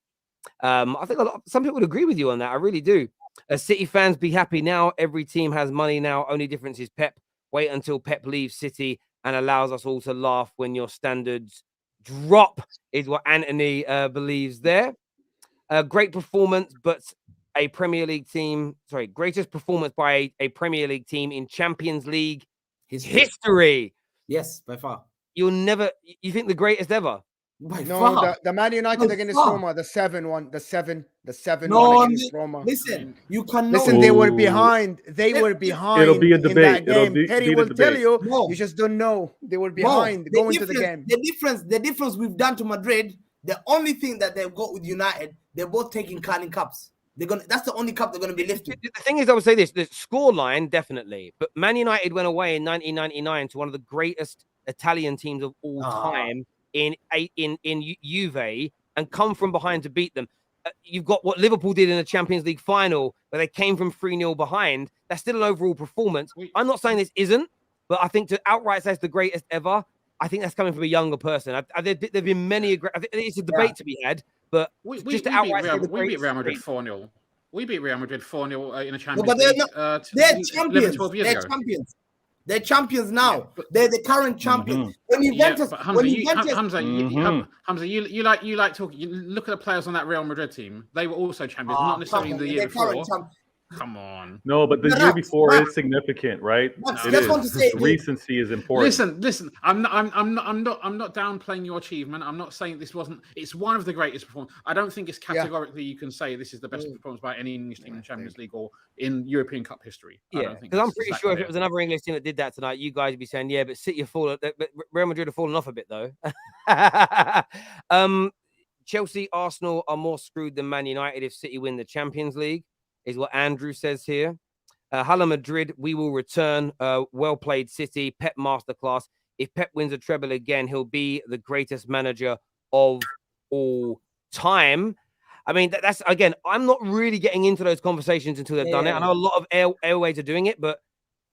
I think some people would agree with you on that. I really do. City fans, be happy now. Every team has money now. Only difference is Pep. Wait until Pep leaves City and allows us all to laugh when your standards drop, is what Anthony believes there. Great performance, but a Premier League team, greatest performance by a Premier League team in Champions League history. Yes, by far. You think the greatest ever? No, the Man United against Roma, the 7-1, the 7 no, against Roma. Listen, you cannot. Listen, they were behind. They were behind. It'll be a debate. In that game. Terry will tell you. No. You just don't know. They were behind going to the game. The difference we've done to Madrid. The only thing that they've got with United, they're both taking Carling Cups. That's the only cup they're going to be lifting. The thing is, I would say this: the scoreline definitely, but Man United went away in 1999 to one of the greatest Italian teams of all time. In Juve and come from behind to beat them. You've got what Liverpool did in the Champions League final where they came from 3-0 behind. That's still an overall performance. I'm not saying this isn't, but I think to outright say it's the greatest ever, I think that's coming from a younger person. There've been many. It's a debate to be had, but we beat Real Madrid 4-0. We beat Real Madrid 4-0 in a Champions League. They're champions. They're champions. They're champions now. Yeah, they're the current champions. When Juventus, Hamza, you like talking. You look at the players on that Real Madrid team. They were also champions, not necessarily the year before. Come on. No, but the year before is significant, right? Recency is important. Listen. I'm not downplaying your achievement. I'm not saying this wasn't. It's one of the greatest performances. I don't think it's categorically you can say this is the best performance by any English team in the Champions League or in European Cup history. Yeah, because I'm pretty sure if it was another English team that did that tonight, you guys would be saying, yeah, but City have fallen. But Real Madrid have fallen off a bit though. Chelsea, Arsenal are more screwed than Man United if City win the Champions League. Is what Andrew says here. Hala Madrid, we will return. Well played, City. Pep masterclass. If Pep wins a treble again, he'll be the greatest manager of all time. I mean, that's again, I'm not really getting into those conversations until they've done it. I know a lot of airways are doing it, but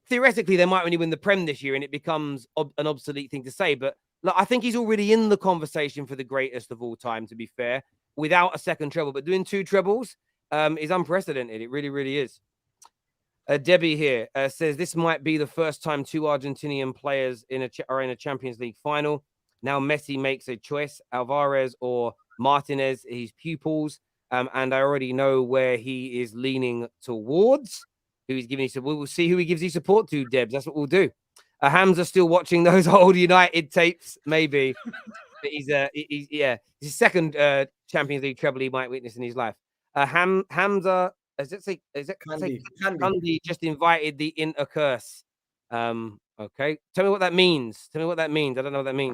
theoretically, they might only win the Prem this year and it becomes an obsolete thing to say. But look, I think he's already in the conversation for the greatest of all time, to be fair, without a second treble. But doing 2 trebles is unprecedented. It really, really is. Debbie here says this might be the first time 2 Argentinian players are in a Champions League final. Now Messi makes a choice, Alvarez or Martinez, his pupils, and I already know where he is leaning towards. Who he's giving support. We'll see who he gives his support to, Debs. That's what we'll do. Hamza still watching those old United tapes, maybe. But he's his second Champions League treble he might witness in his life. Hamza, Candy just invited the Inter curse. Okay. Tell me what that means. I don't know what that means. I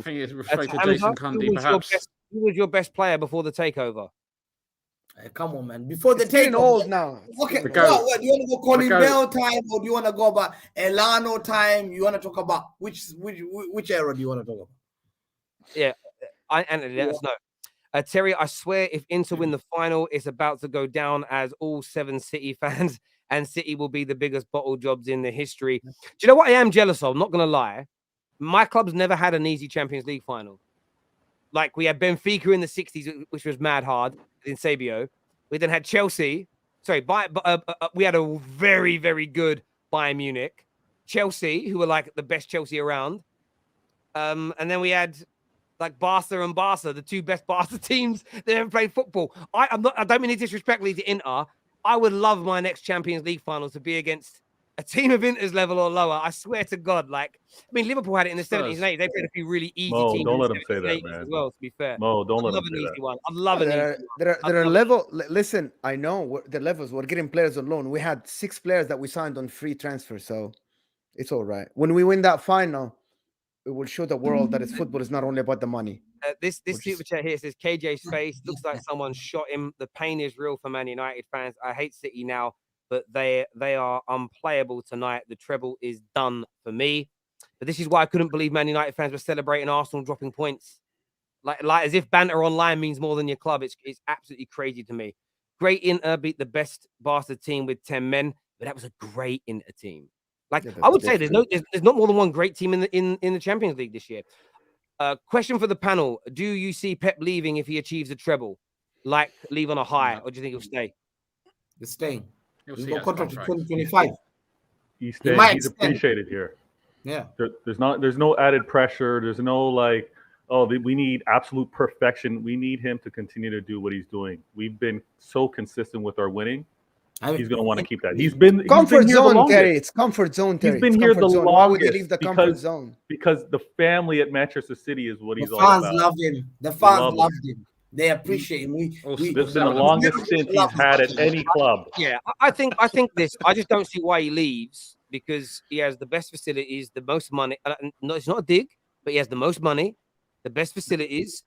think it's referring to Jason Cundy, perhaps. Who was your best player before the takeover? Hey, come on, man. Before the takeover. Old now. Okay. What, do you want to go Colin Bell time, or do you want to go about Elano time? You want to talk about which era do you want to talk about? Yeah. Anthony, let us know. Terry, I swear if Inter win the final, it's about to go down as all 7 City fans, and City will be the biggest bottle jobs in the history. Do you know what I am jealous of? I'm not going to lie. My club's never had an easy Champions League final. like we had Benfica in the 60s, which was mad hard in Sabio. We then had Chelsea. Sorry, we had a very, very good Bayern Munich. Chelsea, who were like the best Chelsea around. And then we had like Barca and Barca, the two best Barca teams that ever played football. I don't mean it disrespectfully to Inter. I would love my next Champions League final to be against a team of Inter's level or lower. I swear to God. Like, I mean, Liverpool had it in the 70s and 80s. They played a few really easy teams. Don't in let the him say 70s that, and 80s man. as well, to be fair. Mo, don't let I'd him love say an that. easy one. I'd love an easy one. There are level. Listen, I know the levels. We're getting players on loan. We had 6 players that we signed on free transfer, so it's all right. When we win that final, it will show the world that football is not only about the money. This super chat here says KJ's face looks like someone shot him. The pain is real for Man United fans. I hate City now, but they are unplayable tonight. The treble is done for me. But this is why I couldn't believe Man United fans were celebrating Arsenal dropping points. Like as if banter online means more than your club. It's absolutely crazy to me. Great Inter beat the best Barca team with 10 men, but that was a great Inter team. Like I would say, there's not more than one great team in the Champions League this year. Question for the panel: do you see Pep leaving if he achieves a treble? Like leave on a high, or do you think he'll stay? He's staying. He's got contract to 2025. He's staying. He's appreciated here. Yeah. There's no added pressure. There's no like, we need absolute perfection. We need him to continue to do what he's doing. We've been so consistent with our winning. He's going to want to keep that. He's been comfort here zone, Terry. It's comfort zone, Terry. He's been here the longest. Why would he leave the comfort zone? Because the family at Manchester City is what he's all about. about. The fans love him. The fans love him. They appreciate him. This has been the longest stint he's had at any club. Yeah, I think this. I just don't see why he leaves, because he has the best facilities, the most money. No, it's not a dig, but he has the most money, the best facilities,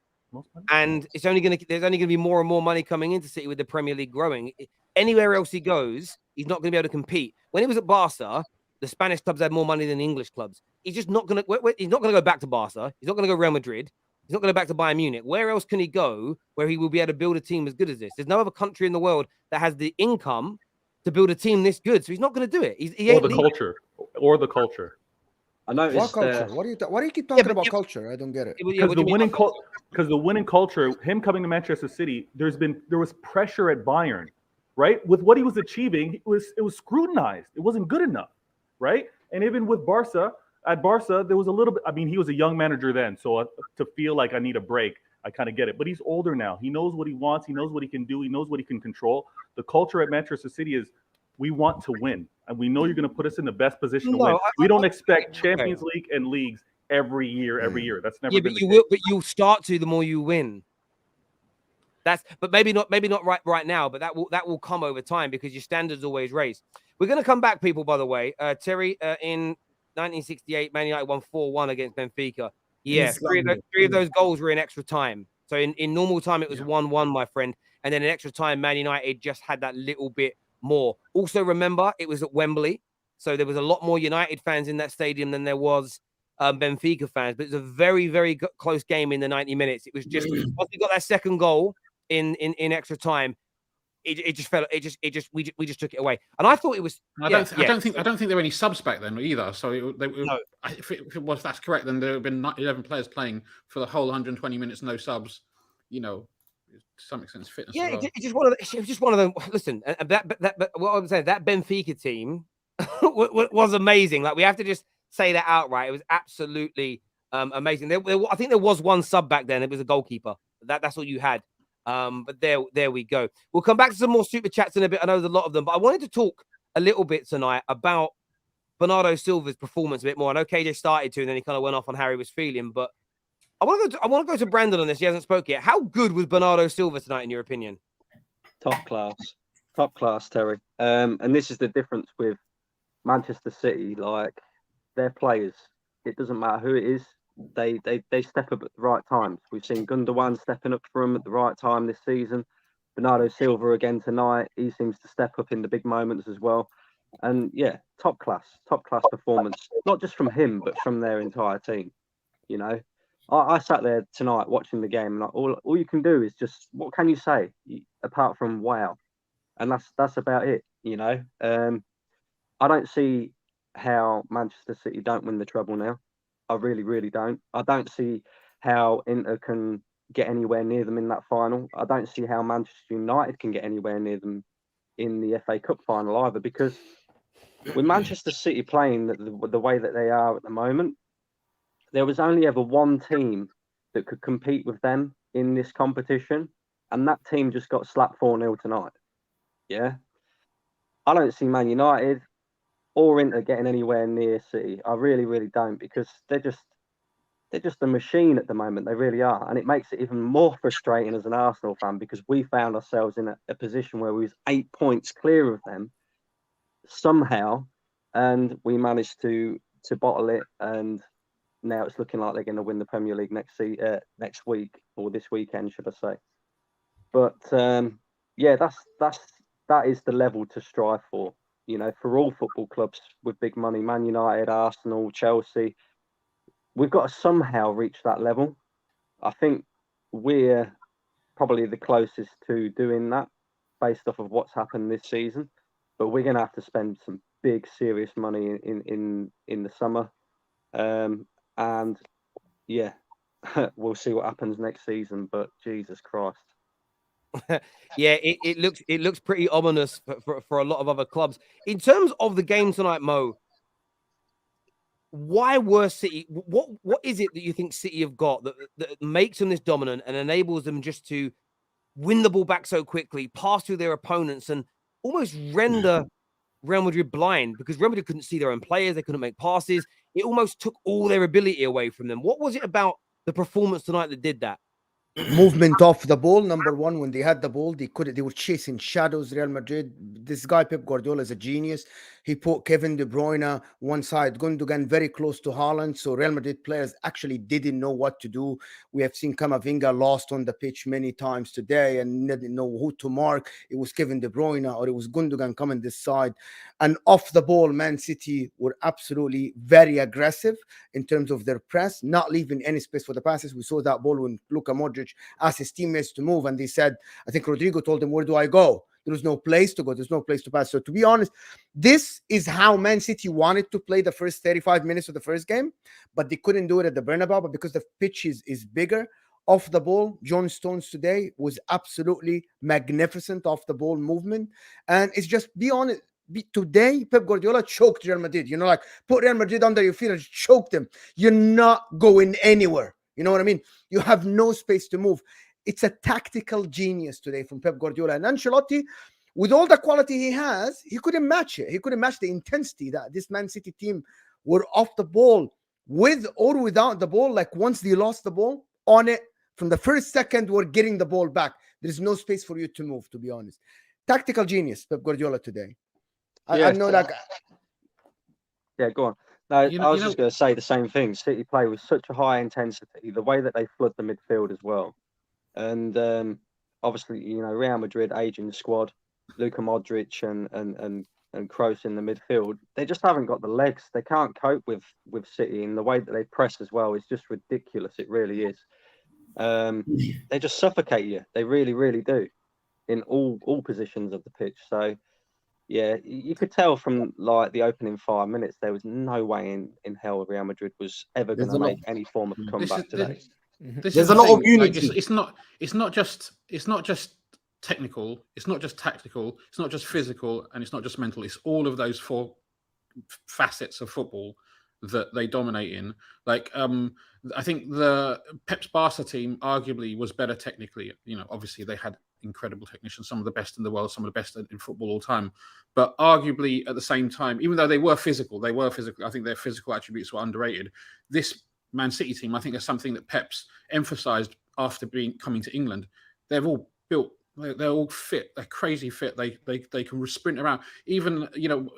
and there's only going to be more and more money coming into City with the Premier League growing. Anywhere else he goes, he's not going to be able to compete. When he was at Barca, the Spanish clubs had more money than the English clubs. He's just not going to. He's not going to go back to Barca. He's not going to go Real Madrid. He's not going to go back to Bayern Munich. Where else can he go where he will be able to build a team as good as this? There's no other country in the world that has the income to build a team this good. So he's not going to do it. Or the culture. I noticed. What culture? Why do you keep talking about culture? I don't get it. Because the winning culture, him coming to Manchester City, there was pressure at Bayern, right? With what he was achieving, it was scrutinized. It wasn't good enough, right? And even with Barca. At Barca, there was a little bit. I mean, he was a young manager then, so to feel like I need a break, I kind of get it. But he's older now. He knows what he wants. He knows what he can do. He knows what he can control. The culture at Manchester City is we want to win, and we know you're going to put us in the best position to win. We don't expect Champions League and leagues every year. That's never been the case. But you'll start to the more you win. But maybe not right now. But that will come over time because your standards always raise. We're going to come back, people. By the way, Terry in 1968, Man United won 4-1 against Benfica. Yeah, three of those goals were in extra time. So in normal time, it was 1-1, my friend. And then in extra time, Man United just had that little bit more. Also, remember, it was at Wembley. So there was a lot more United fans in that stadium than there was Benfica fans. But it was a very, very close game in the 90 minutes. It was just, once we got that second goal in extra time, we just took it away, and I thought it was. I don't think there were any subs back then either. So if it was that's correct, then there would have been 11 players playing for the whole 120 minutes, no subs. You know, to some extent, fitness. Yeah, well. it was just one of them. Listen, but what I'm saying, that Benfica team was amazing. Like we have to just say that outright. It was absolutely amazing. I think there was one sub back then. It was a goalkeeper. That's all you had. But there we go. We'll come back to some more super chats in a bit. I know there's a lot of them, but I wanted to talk a little bit tonight about Bernardo Silva's performance a bit more. I know KJ started to, and then he kind of went off on how he was feeling. But I want to go to Brandon on this. He hasn't spoke yet. How good was Bernardo Silva tonight, in your opinion? Top class, Terry. And this is the difference with Manchester City. Like their players, it doesn't matter who it is. They step up at the right times. We've seen Gundogan stepping up for him at the right time this season. Bernardo Silva again tonight. He seems to step up in the big moments as well. And yeah, top class performance. Not just from him, but from their entire team. You know, I sat there tonight watching the game, and all you can do is just, what can you say apart from wow? And that's about it. You know, I don't see how Manchester City don't win the treble now. I really, really don't. I don't see how Inter can get anywhere near them in that final. I don't see how Manchester United can get anywhere near them in the FA Cup final either, because with Manchester City playing the way that they are at the moment, there was only ever one team that could compete with them in this competition, and that team just got slapped 4-0 tonight. Yeah. I don't see Man United or Inter getting anywhere near City. I really, really don't, because they're just a machine at the moment. They really are. And it makes it even more frustrating as an Arsenal fan, because we found ourselves in a position where we was 8 points clear of them somehow, and we managed to bottle it, and now it's looking like they're going to win the Premier League next week, or this weekend, should I say. But yeah, that is the level to strive for, you know, for all football clubs with big money, Man United, Arsenal, Chelsea. We've got to somehow reach that level. I think we're probably the closest to doing that based off of what's happened this season. But we're going to have to spend some big, serious money in the summer. And yeah, we'll see what happens next season. But Jesus Christ. Yeah, it looks pretty ominous for a lot of other clubs. In terms of the game tonight, Mo, why were City? What is it that you think City have got that makes them this dominant and enables them just to win the ball back so quickly, pass through their opponents, and almost render Real Madrid blind? Because Real Madrid couldn't see their own players, they couldn't make passes. It almost took all their ability away from them. What was it about the performance tonight that did that? Movement off the ball, number one. When they had the ball, they were chasing shadows. Real Madrid, this guy Pep Guardiola is a genius. He put Kevin De Bruyne one side, Gundogan very close to Haaland, so Real Madrid players actually didn't know what to do. We have seen Camavinga lost on the pitch many times today and didn't know who to mark. It was Kevin De Bruyne or it was Gundogan coming this side. And off the ball, Man City were absolutely very aggressive in terms of their press, not leaving any space for the passes. We saw that ball when Luka Modric asked his teammates to move, and they said, I think Rodrigo told him, where do I go? There was no place to go. There's no place to pass. So to be honest, this is how Man City wanted to play the first 35 minutes of the first game, but they couldn't do it at the Bernabeu. But because the pitch is bigger, off the ball, John Stones today was absolutely magnificent off the ball movement. And it's just, be honest, today Pep Guardiola choked Real Madrid. You know, like put Real Madrid under your feet and choke them. You're not going anywhere. You know what I mean? You have no space to move. It's a tactical genius today from Pep Guardiola. And Ancelotti, with all the quality he has, he couldn't match it. He couldn't match the intensity that this Man City team were off the ball with or without the ball. Like once they lost the ball on it, from the first second, we're getting the ball back. There's no space for you to move, to be honest. Tactical genius, Pep Guardiola today. I know that. Yeah, go on. No, I was just going to say the same thing. City play with such a high intensity, the way that they flood the midfield as well. And obviously, you know, Real Madrid, aging squad, Luka Modric and Kroos in the midfield, they just haven't got the legs. They can't cope with City, and the way that they press as well is just ridiculous. It really is. They just suffocate you. They really, really do in all positions of the pitch. So, yeah, you could tell from like the opening 5 minutes, there was no way in hell Real Madrid was ever going to make any form of comeback today. There's a lot of unity. Like, it's not just technical, it's not just tactical, it's not just physical, and it's not just mental. It's all of those four facets of football that they dominate in. Like, I think the Pep's Barca team arguably was better technically. You know, obviously they had incredible technicians, some of the best in the world, some of the best in football all time. But arguably at the same time, even though they were physical, I think their physical attributes were underrated. This Man City team, I think, is something that Pep's emphasised after coming to England. They've all built, they're all fit, they're crazy fit. They can sprint around. Even, you know,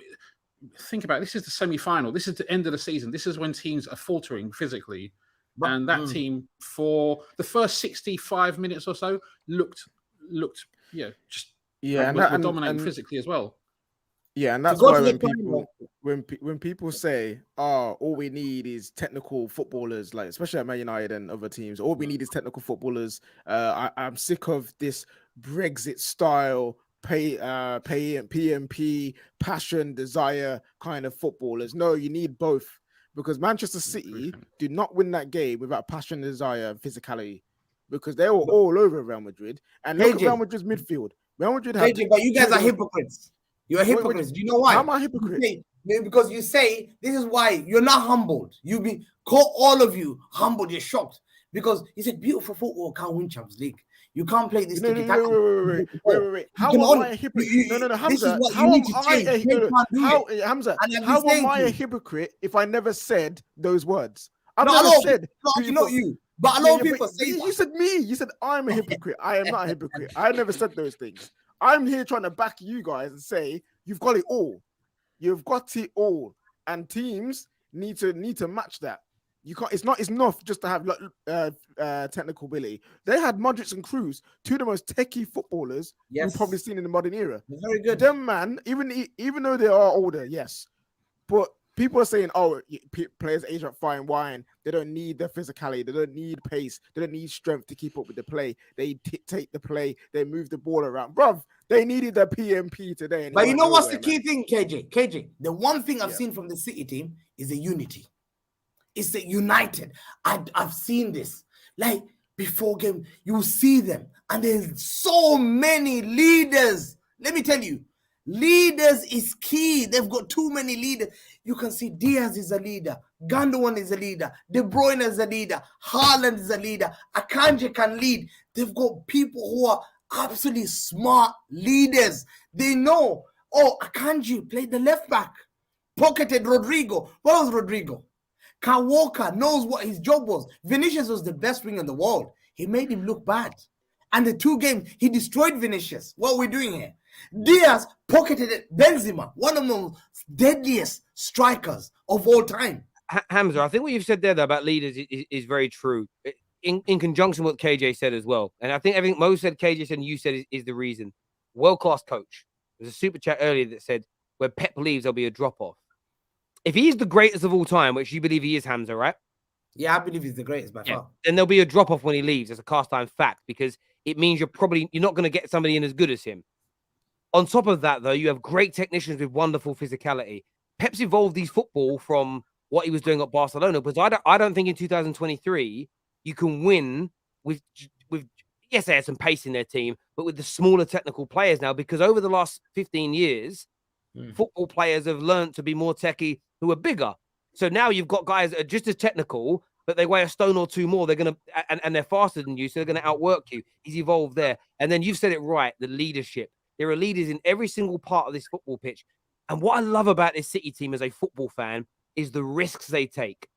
think about it, this is the semi-final. This is the end of the season. This is when teams are faltering physically. And that team, for the first 65 minutes or so, looked dominating physically as well. Yeah, and that's why when people say, "Oh, all we need is technical footballers," like especially at Man United and other teams, all we need is technical footballers. I'm sick of this Brexit style PMP, passion, desire kind of footballers. No, you need both, because Manchester City do not win that game without passion, desire, and physicality. because they were all over Real Madrid. And look at KJ. Real Madrid's midfield. Real Madrid had KJ, but you guys two- are hypocrites. You're hypocrites. Do you know why? How am I a hypocrite? Because you say this is why you're not humbled. You be call all of you humbled. You're shocked because you said beautiful football can't win Champions League. You can't play this. Wait. How am I a hypocrite? No, Hamza. How am I a hypocrite if I never said those words? I've never said. Not you, but a lot of people say. You said me. You said I'm a hypocrite. I am not a hypocrite. I never said those things. I'm here trying to back you guys and say you've got it all. You've got it all, and teams need to match that. You can't. It's not enough just to have technical ability. They had Modric and Kroos, two of the most techie footballers we've probably seen in the modern era. Very good. Them man, even though they are older, yes, but people are saying, oh, players age up fine wine. They don't need the physicality. They don't need pace. They don't need strength to keep up with the play. They take the play. They move the ball around. Bruv, they needed the PMP today. But you know what's the key thing, KJ? KJ, the one thing I've seen from the City team is the unity. It's the united. I've seen this. Like before game, you see them, and there's so many leaders. Let me tell you, leaders is key. They've got too many leaders. You can see Diaz is a leader. Gundogan is a leader. De Bruyne is a leader. Haaland is a leader. Akanji can lead. They've got people who are absolutely smart leaders. They know, Akanji played the left back. Pocketed Rodrigo. What was Rodrigo? Kyle Walker knows what his job was. Vinicius was the best winger in the world. He made him look bad. And the 2 games, he destroyed Vinicius. What are we doing here? Diaz pocketed Benzema, one of the deadliest strikers of all time. Hamza, I think what you've said there though, about leaders is very true. In conjunction with what KJ said as well. And I think everything Mo said, KJ said, and you said is the reason. World-class coach. There's a super chat earlier that said, where Pep leaves, there'll be a drop-off. If he is the greatest of all time, which you believe he is, Hamza, right? Yeah, I believe he's the greatest by far. Then there'll be a drop-off when he leaves. As a cast-iron fact, because it means you're not going to get somebody in as good as him. On top of that, though, you have great technicians with wonderful physicality. Pep's evolved his football from what he was doing at Barcelona, because I don't think in 2023 you can win with yes, they had some pace in their team, but with the smaller technical players now, because over the last 15 years, football players have learned to be more techie who are bigger. So now you've got guys that are just as technical, but they weigh a stone or two more. They're going to, and they're faster than you, so they're going to outwork you. He's evolved there. And then you've said it right, the leadership. There are leaders in every single part of this football pitch. And what I love about this City team as a football fan is the risks they take.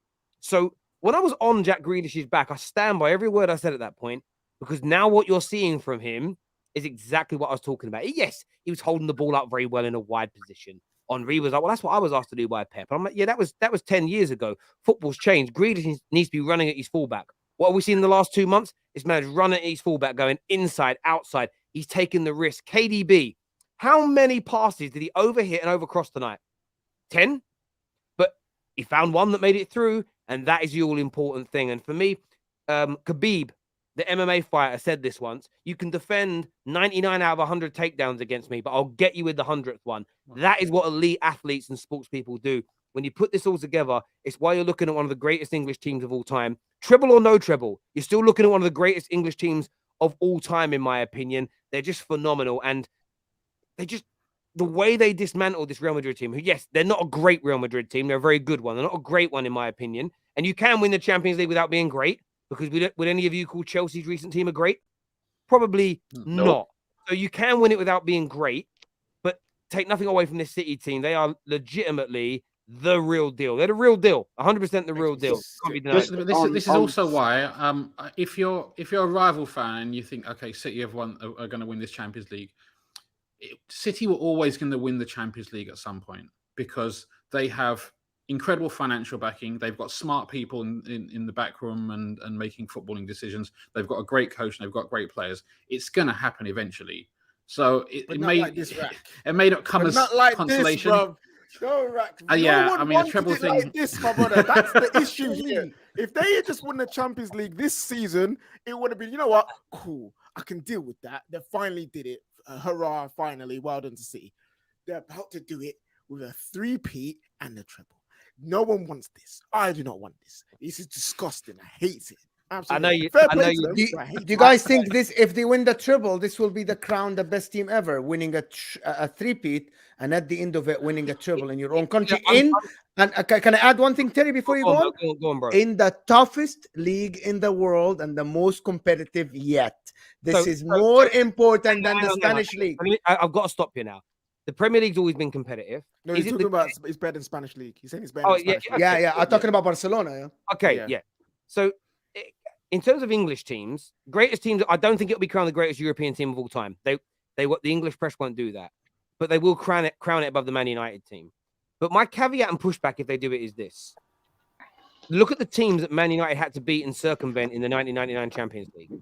So when I was on Jack Grealish's back, I stand by every word I said at that point, because now what you're seeing from him is exactly what I was talking about. Yes, he was holding the ball up very well in a wide position. Henry was like, well, that's what I was asked to do by Pep. I'm like, yeah, that was 10 years ago. Football's changed. Grealish needs to be running at his fullback. What have we seen in the last 2 months? This man's running at his fullback, going inside, outside. He's taking the risk. KDB, how many passes did he overhit and overcross tonight? 10? But he found one that made it through, and that is the all-important thing. And for me, Khabib, the MMA fighter, said this once: you can defend 99 out of 100 takedowns against me, but I'll get you with the 100th one. That is what elite athletes and sports people do. When you put this all together, it's why you're looking at one of the greatest English teams of all time. Treble or no treble, you're still looking at one of the greatest English teams of all time, in my opinion. They're just phenomenal. And the way they dismantled this Real Madrid team, who, yes, they're not a great Real Madrid team. They're a very good one. They're not a great one, in my opinion. And you can win the Champions League without being great. Because would any of you call Chelsea's recent team a great? Probably not. So you can win it without being great, but take nothing away from this City team. They are legitimately the real deal. They're the real deal. 100% the real deal. This is also why, if you're a rival fan and you think, okay, City are going to win this Champions League, City were always going to win the Champions League at some point, because they have incredible financial backing. They've got smart people in the back room and making footballing decisions. They've got a great coach and they've got great players. It's going to happen eventually. So it may not come as like consolation. This, no, Rack. Yeah, I mean, a treble thing. Like this, my brother. That's the issue here. If they had just won the Champions League this season, it would have been, you know what? Cool. I can deal with that. They finally did it. Hurrah, finally. Well done to City. They're about to do it with a 3-peat and a treble. No one wants this. I do not want this. This is disgusting. I hate it. Absolutely. know you. Fair I play know to you. them, Do but I hate you guys think this, if they win the treble, this will be the crown the best team ever, winning a three-peat, and at the end of it, winning a treble in your own country? Can I add one thing, Terry, before you go on? Go on, bro. In the toughest league in the world and the most competitive yet. This is more important than the Spanish league. I've got to stop you now. The Premier League's always been competitive. No, he's talking about it's better than Spanish league. He's saying it's better Oh, than Spanish league. Yeah, I'm talking about Barcelona. Yeah. Okay, yeah. So, in terms of English teams, greatest teams, I don't think it'll be crowned the greatest European team of all time. The English press won't do that, but they will crown it above the Man United team. But my caveat and pushback, if they do it, is this: look at the teams that Man United had to beat and circumvent in the 1999 Champions League.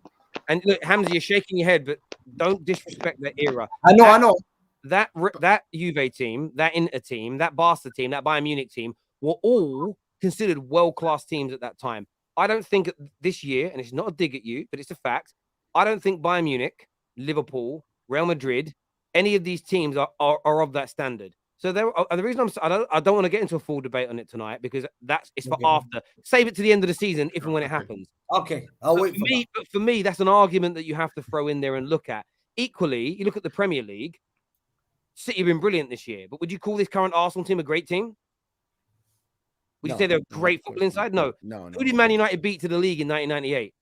And look, Hamza, you're shaking your head, but don't disrespect that era. I know. That Juve team, that Inter team, that Barca team, that Bayern Munich team were all considered world-class teams at that time. I don't think this year, and it's not a dig at you, but it's a fact, I don't think Bayern Munich, Liverpool, Real Madrid, any of these teams are of that standard. So the reason I don't want to get into a full debate on it tonight, because it's for after. Save it to the end of the season if and when it happens. Okay, I'll wait for that. But for me, that's an argument that you have to throw in there and look at. Equally, you look at the Premier League. City have been brilliant this year, but would you call this current Arsenal team a great team? Would you say they're a great football inside? No. Who did Man United beat to the league in 1998?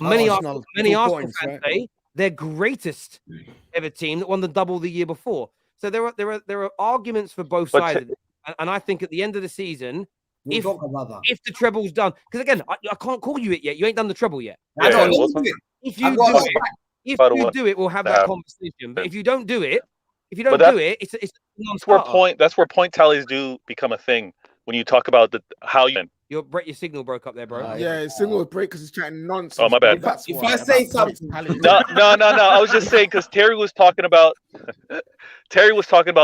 Many Arsenal fans say their greatest ever team that won the double the year before. So there are arguments for both sides, and I think at the end of the season, if the treble's done, because again, I can't call you it yet. You ain't done the treble yet. If you do it, we'll have that conversation. But if you don't do it, it's that's where point tallies do become a thing when you talk about how you. Your signal broke up there, bro. Yeah, his signal would break because he's chatting nonsense. Oh, my bad. If I say something, no. I was just saying because Terry was talking about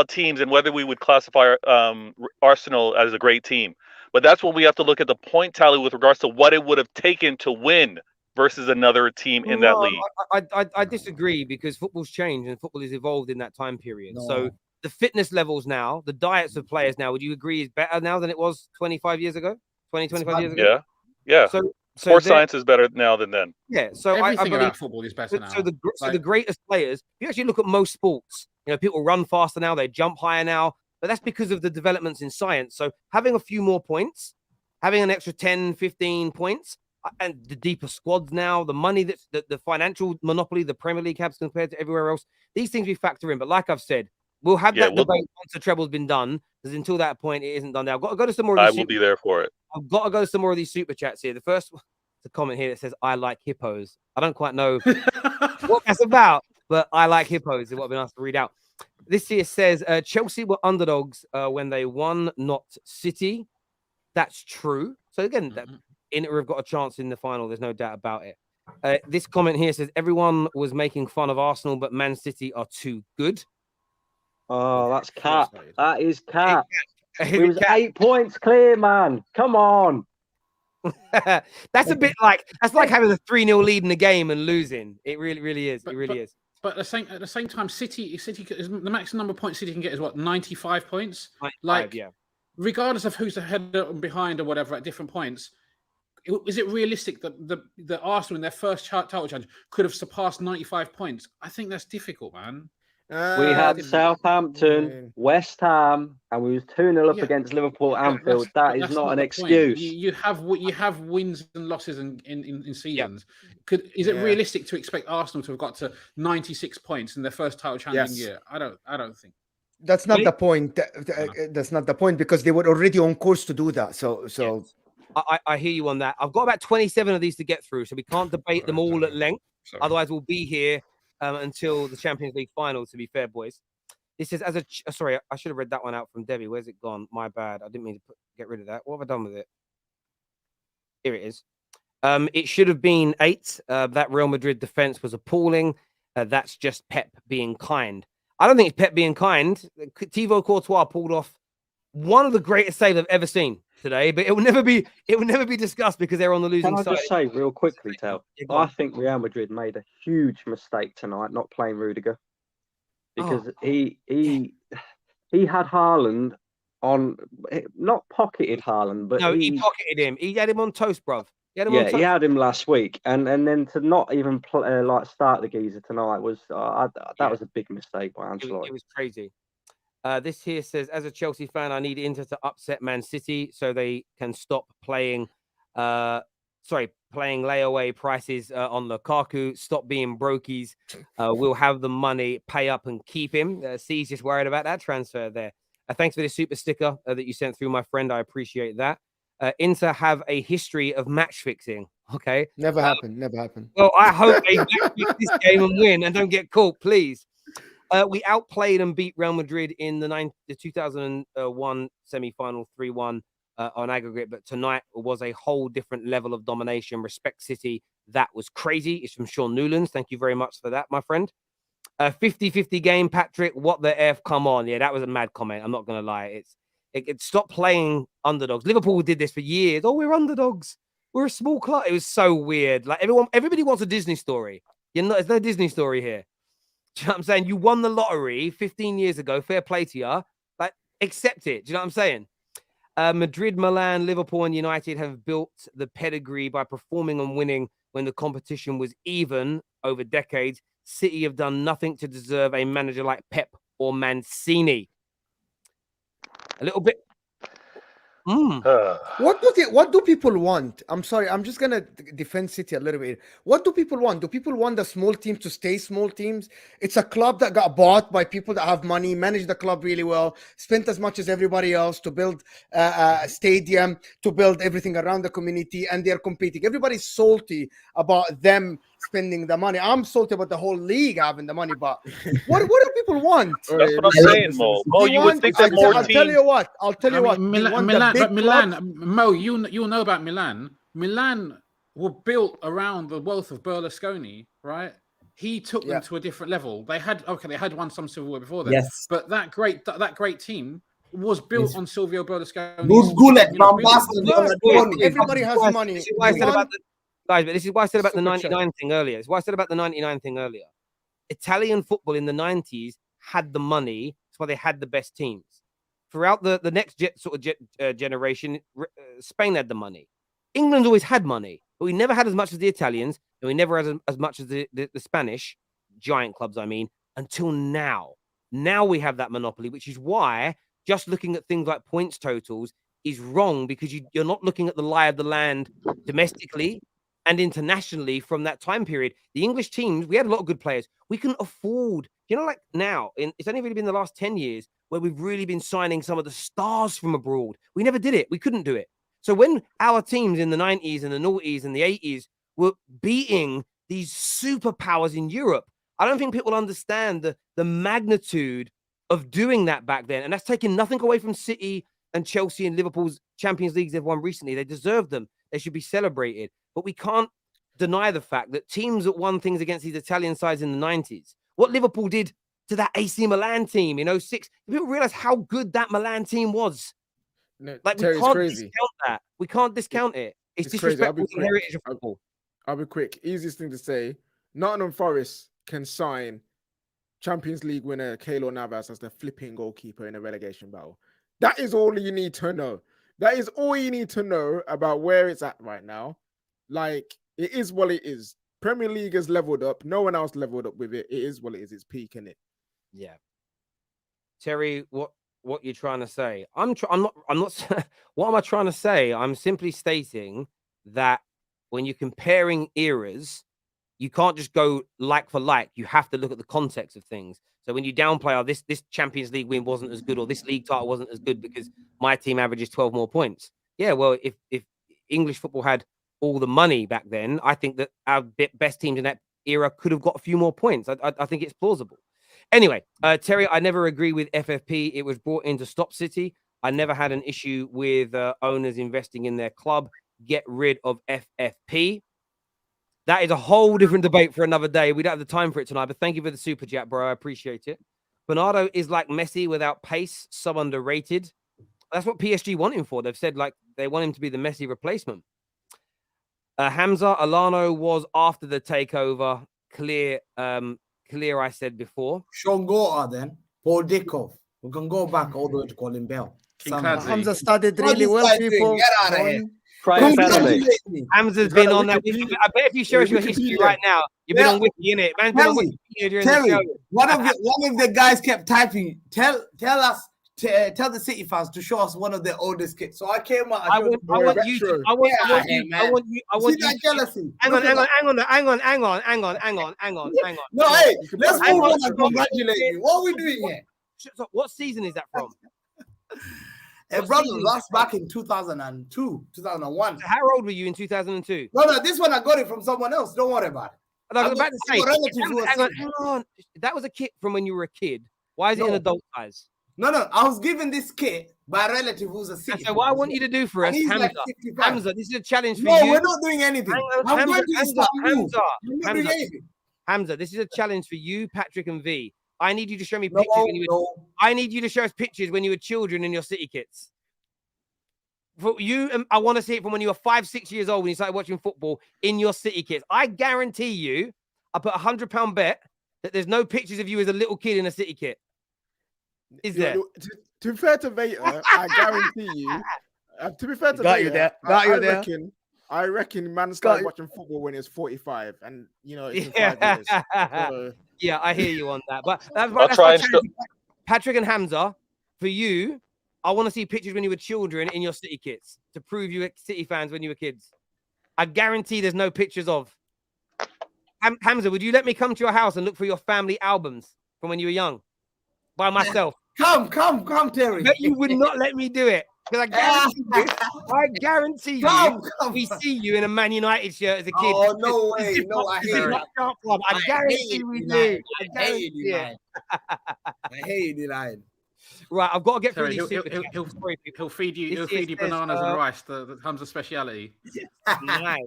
teams and whether we would classify Arsenal as a great team. But that's when we have to look at the point tally with regards to what it would have taken to win versus another team in that league. I disagree, because football's changed and football has evolved in that time period. So the fitness levels now, the diets of players now, would you agree is better now than it was 25 years ago? 25 years ago? Yeah. So sports science is better now than then. Yeah. So everything about football is better now. So the greatest players, if you actually look at most sports, people run faster now, they jump higher now, but that's because of the developments in science. So having a few more points, having an extra 10, 15 points, and the deeper squads now, the money that's the financial monopoly the Premier League has compared to everywhere else, these things we factor in. But like I've said, we'll have that debate once the treble's been done, because until that point, it isn't done. Now, I've got to go to some more of these. I will be there for it. I've got to go to some more of these super chats here. The first, the comment here that says, I like hippos. I don't quite know what that's about, but I like hippos is what I've been asked to read out. This here says, Chelsea were underdogs when they won, not City. That's true. So again, Inter have got a chance in the final. There's no doubt about it. This comment here says, everyone was making fun of Arsenal, but Man City are too good. Oh, that's cap. That is cap. It was 8 points clear, man. Come on. That's a bit like having a 3-0 lead in the game and losing. It really is. It really is. But at the same time, City the maximum number of points City can get is what, 95 points? 95, yeah. Regardless of who's ahead and behind or whatever at different points, is it realistic that the Arsenal in their first title challenge could have surpassed 95 points? I think that's difficult, man. We had Southampton, West Ham, and we was 2-0 up against Liverpool Anfield. That is not an excuse. You have wins and losses in seasons. Is it realistic to expect Arsenal to have got to 96 points in their first title challenging year? I don't think. That's not the point. That's not the point, because they were already on course to do that. So yes. I hear you on that. I've got about 27 of these to get through, so we can't debate them all at length. Otherwise, we'll be here until the Champions League final, to be fair, boys. This is sorry, I should have read that one out from Debbie. Where's it gone? My bad. I didn't mean to get rid of that. What have I done with it? Here it is. It should have been 8. That Real Madrid defense was appalling. That's just Pep being kind. I don't think it's Pep being kind. Thibaut Courtois pulled off one of the greatest saves I've ever seen today, but it will never be discussed because they're on the losing side. Can I just say real quickly, Tel? I think Real Madrid made a huge mistake tonight not playing Rudiger, because he had Haaland on, not pocketed Haaland, but no, he pocketed him. He had him on toast, bruv. Yeah, he had him last week, and then to not even like start the geezer tonight was that was a big mistake by Ancelotti. It was crazy. This here says, as a Chelsea fan, I need Inter to upset Man City so they can stop playing playing layaway prices on Lukaku. Stop being brokies. We'll have the money, pay up and keep him. C's just worried about that transfer there. Thanks for the super sticker that you sent through, my friend. I appreciate that. Inter have a history of match fixing. Okay. Never happened. Never happened. Well, I hope they match fix this game and win and don't get caught, please. We outplayed and beat Real Madrid in the 2001 semi-final 3-1 on aggregate, but tonight was a whole different level of domination. Respect City. That was crazy. It's from Sean Newlands. Thank you very much for that, my friend. 50-50 game, Patrick. What the F? Come on. Yeah, that was a mad comment. I'm not going to lie. Stop playing underdogs. Liverpool did this for years. Oh, we're underdogs. We're a small club. It was so weird. Like everybody wants a Disney story. There's no Disney story here. Do you know what I'm saying? You won the lottery 15 years ago. Fair play to you. Like, accept it. Do you know what I'm saying? Madrid, Milan, Liverpool, and United have built the pedigree by performing and winning when the competition was even over decades. City have done nothing to deserve a manager like Pep or Mancini. A little bit. What do people want? I'm sorry, I'm just gonna defend City a little bit. What do people want? Do people want the small teams to stay small teams? It's a club that got bought by people that have money, manage the club really well, spent as much as everybody else to build a stadium, to build everything around the community, and they're competing. Everybody's salty about them spending the money. I'm salty about the whole league having the money, but what do people want? That's what I'm saying, Mo. Mo, you would think that more teams... I'll tell you what. Milan, Mo, you know about Milan. Milan were built around the wealth of Berlusconi, right? He took them to a different level. They had won some silverware before that, but that great team was built on Silvio Berlusconi. Everybody has money. This is why I said about guys, but this is why I said about the 99 thing earlier. It's why I said about the 99 thing earlier. Italian football in the 90s had the money. That's why they had the best teams. Throughout the next generation, Spain had the money. England always had money, but we never had as much as the Italians, and we never had as much as the Spanish giant clubs, I mean, until now. Now we have that monopoly, which is why just looking at things like points totals is wrong, because you're not looking at the lie of the land domestically and internationally from that time period. The English teams, we had a lot of good players. We couldn't afford, like now, it's only really been the last 10 years where we've really been signing some of the stars from abroad. We never did it. We couldn't do it. So when our teams in the 90s and the noughties and the 80s were beating these superpowers in Europe, I don't think people understand the magnitude of doing that back then. And that's taking nothing away from City and Chelsea and Liverpool's Champions Leagues they've won recently. They deserve them. They should be celebrated. But we can't deny the fact that teams that won things against these Italian sides in the 90s, what Liverpool did to that AC Milan team in 06, people realize how good that Milan team was. No, like, we can't discount that. We can't discount it. It's disrespectful to the heritage of football. I'll be quick. Easiest thing to say, Nottingham Forest can sign Champions League winner Keylor Navas as the flipping goalkeeper in a relegation battle. That is all you need to know. That is all you need to know about where it's at right now. Like, it is what it is. Premier League has leveled up. No one else leveled up with it. It is what it is. It's peaking it. Yeah. Terry, what you're trying to say? I'm not. What am I trying to say? I'm simply stating that when you're comparing eras, you can't just go like for like. You have to look at the context of things. So when you downplay, this Champions League win wasn't as good, or this league title wasn't as good because my team averages 12 more points. Yeah, well, if English football had all the money back then, I think that our best teams in that era could have got a few more points. I think it's plausible. Anyway, Terry, I never agree with FFP. It was brought in to stop City. I never had an issue with owners investing in their club. Get rid of FFP. That is a whole different debate for another day. We don't have the time for it tonight, but thank you for the super chat, bro. I appreciate it. Bernardo is like Messi without pace, sub underrated. That's what PSG want him for. They've said like they want him to be the Messi replacement. Hamza Alano was after the takeover. Clear, I said before. Sean Gota then. Paul Dickov. We can go back all the way to Colin Bell. Hamza started really well, people. Get out of here. Praying family. Congratulate me. Hamza's Is been that on that. Wikipedia? I bet if you show us your history Wikipedia. right now, you've been Yeah. on Wiki, innit? Man's been on Terry, Wikipedia during the show. Terry, one of the guys kept typing. Tell the City fans to show us one of their oldest kits. So I came out. I want you. I want you. See that jealousy. Hang Look at that. on. No, hey, let's Hang move on. on and congratulate you. What are we doing here? So what season is that from? Hey, What brother, season is lost that from? back in 2002, 2001. So how old were you in 2002? No, this one I got it from someone else. Don't worry about it. I was about to say, relatives who are hang on. That was a kit from when you were a kid. Why is it in No. adult size? No, I was given this kit by a relative who's a City. So what I want you to do for us, And he's Hamza, like 65. this is a challenge for No, you. we're not doing anything. I'm going to Istanbul. I'm not doing anything. Hamza, this is a challenge for you, Patrick, and V. I need you to show me No, pictures when you were. no. I need you to show us pictures when you were children in your City kits. For you, I want to see it from when you were 5, 6 years old when you started watching football in your City kits. I guarantee you, I put £100 bet that there's no pictures of you as a little kid in a City kit. Is there? To be fair to Vader, I guarantee you. To be fair to Got Vader, you there. Got you there. I reckon man started watching football when he was 45, and you know it's in 5 years. So, Yeah, I hear you on that. But that's I'll my try and challenge. Patrick and Hamza, for you, I want to see pictures when you were children in your City kits to prove you were City fans when you were kids. I guarantee there's no pictures of. Hamza, would you let me come to your house and look for your family albums from when you were young? By myself. Come, Terry. But you would not let me do it. Because I guarantee you, we see you in a Man United shirt as a kid. Oh, no way. No, I hate it. I guarantee we do. I hate it. I hate it. Right, I've got to get through Terry, these he'll feed you. He'll feed you bananas and rice. The Hamza speciality. Nice.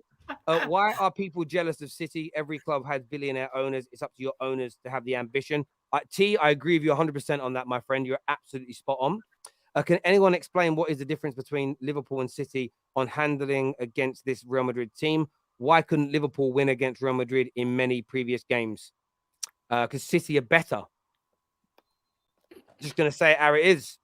Why are people jealous of City? Every club has billionaire owners. It's up to your owners to have the ambition. T, I agree with you 100% on that, my friend. You're absolutely spot on. Can anyone explain what is the difference between Liverpool and City on handling against this Real Madrid team? Why couldn't Liverpool win against Real Madrid in many previous games? Because City are better. Just going to say it how it is.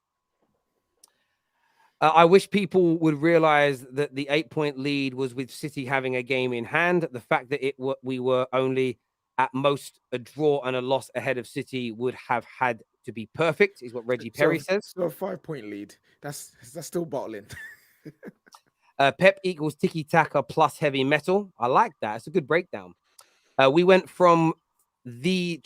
I wish people would realize that the 8-point lead was with City having a game in hand. The fact that we were only at most a draw and a loss ahead of City would have had to be perfect, is what Reggie Perry says. So a 5-point lead. That's still bottling. Pep equals tiki-taka plus heavy metal. I like that. It's a good breakdown. We went from the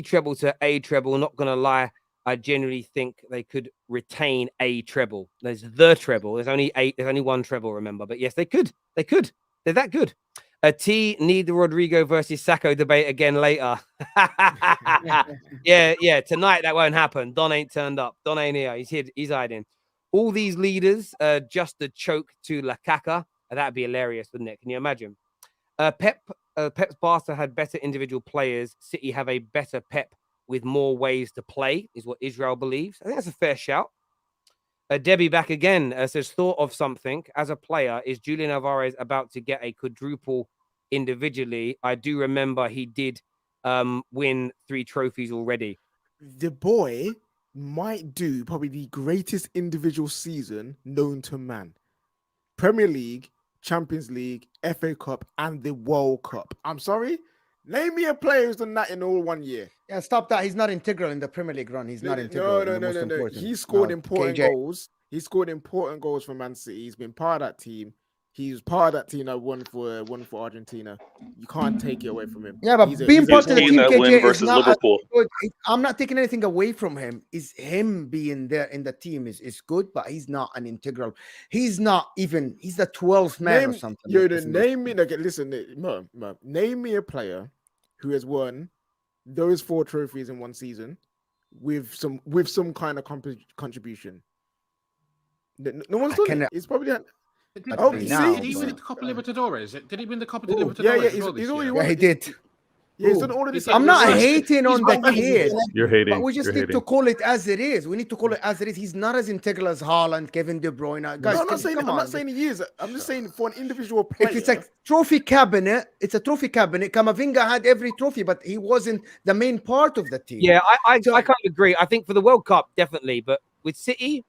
treble to a treble. Not going to lie. I genuinely think they could retain a treble. There's the treble. There's only one treble, remember. But yes, they could. They're that good. T, need the Rodrigo versus Sacco debate again later. yeah. Tonight that won't happen. Don ain't turned up. Don ain't here. He's hiding. All these leaders, just a choke to Lakaka. That'd be hilarious, wouldn't it? Can you imagine? Pep's Barca had better individual players. City have a better Pep with more ways to play, is what Israel believes. I think that's a fair shout. Debbie back again says, thought of something. As a player, is Julian Alvarez about to get a quadruple individually? I do remember he did win 3 trophies already. The boy might do probably the greatest individual season known to man. Premier League, Champions League, FA Cup, and the World Cup. I'm sorry? Name me a player who's done that in all 1 year. Yeah, stop that. He's not integral in the Premier League run. He's not integral. No. He scored important goals. He scored important goals for Man City. He's been part of that team. He's part of that team that won for Argentina. You can't take it away from him. Yeah, but being part of the team, that win KJ, is versus not Liverpool. good. I'm not taking anything away from him. Is him being there in the team is good, but he's not an integral. He's not even. He's the 12th man or something. Name me. Okay, listen, Mo, name me a player who has won those 4 trophies in one season with some kind of contribution. No one's done it. It's probably that. Did he win the Copa Libertadores? Did he win the Copa Libertadores? Yeah, he did. Yeah, he's done all of this. I'm not hating on the kid. You're hating. But we just need to call it as it is. We need to call it as it is. He's not as integral as Haaland, Kevin De Bruyne. Guys, no, I'm not saying he is. I'm just saying for an individual player. If it's a trophy cabinet, it's a trophy cabinet. Kamavinga had every trophy, but he wasn't the main part of the team. Yeah, I kind of agree. I think for the World Cup, definitely. But with City,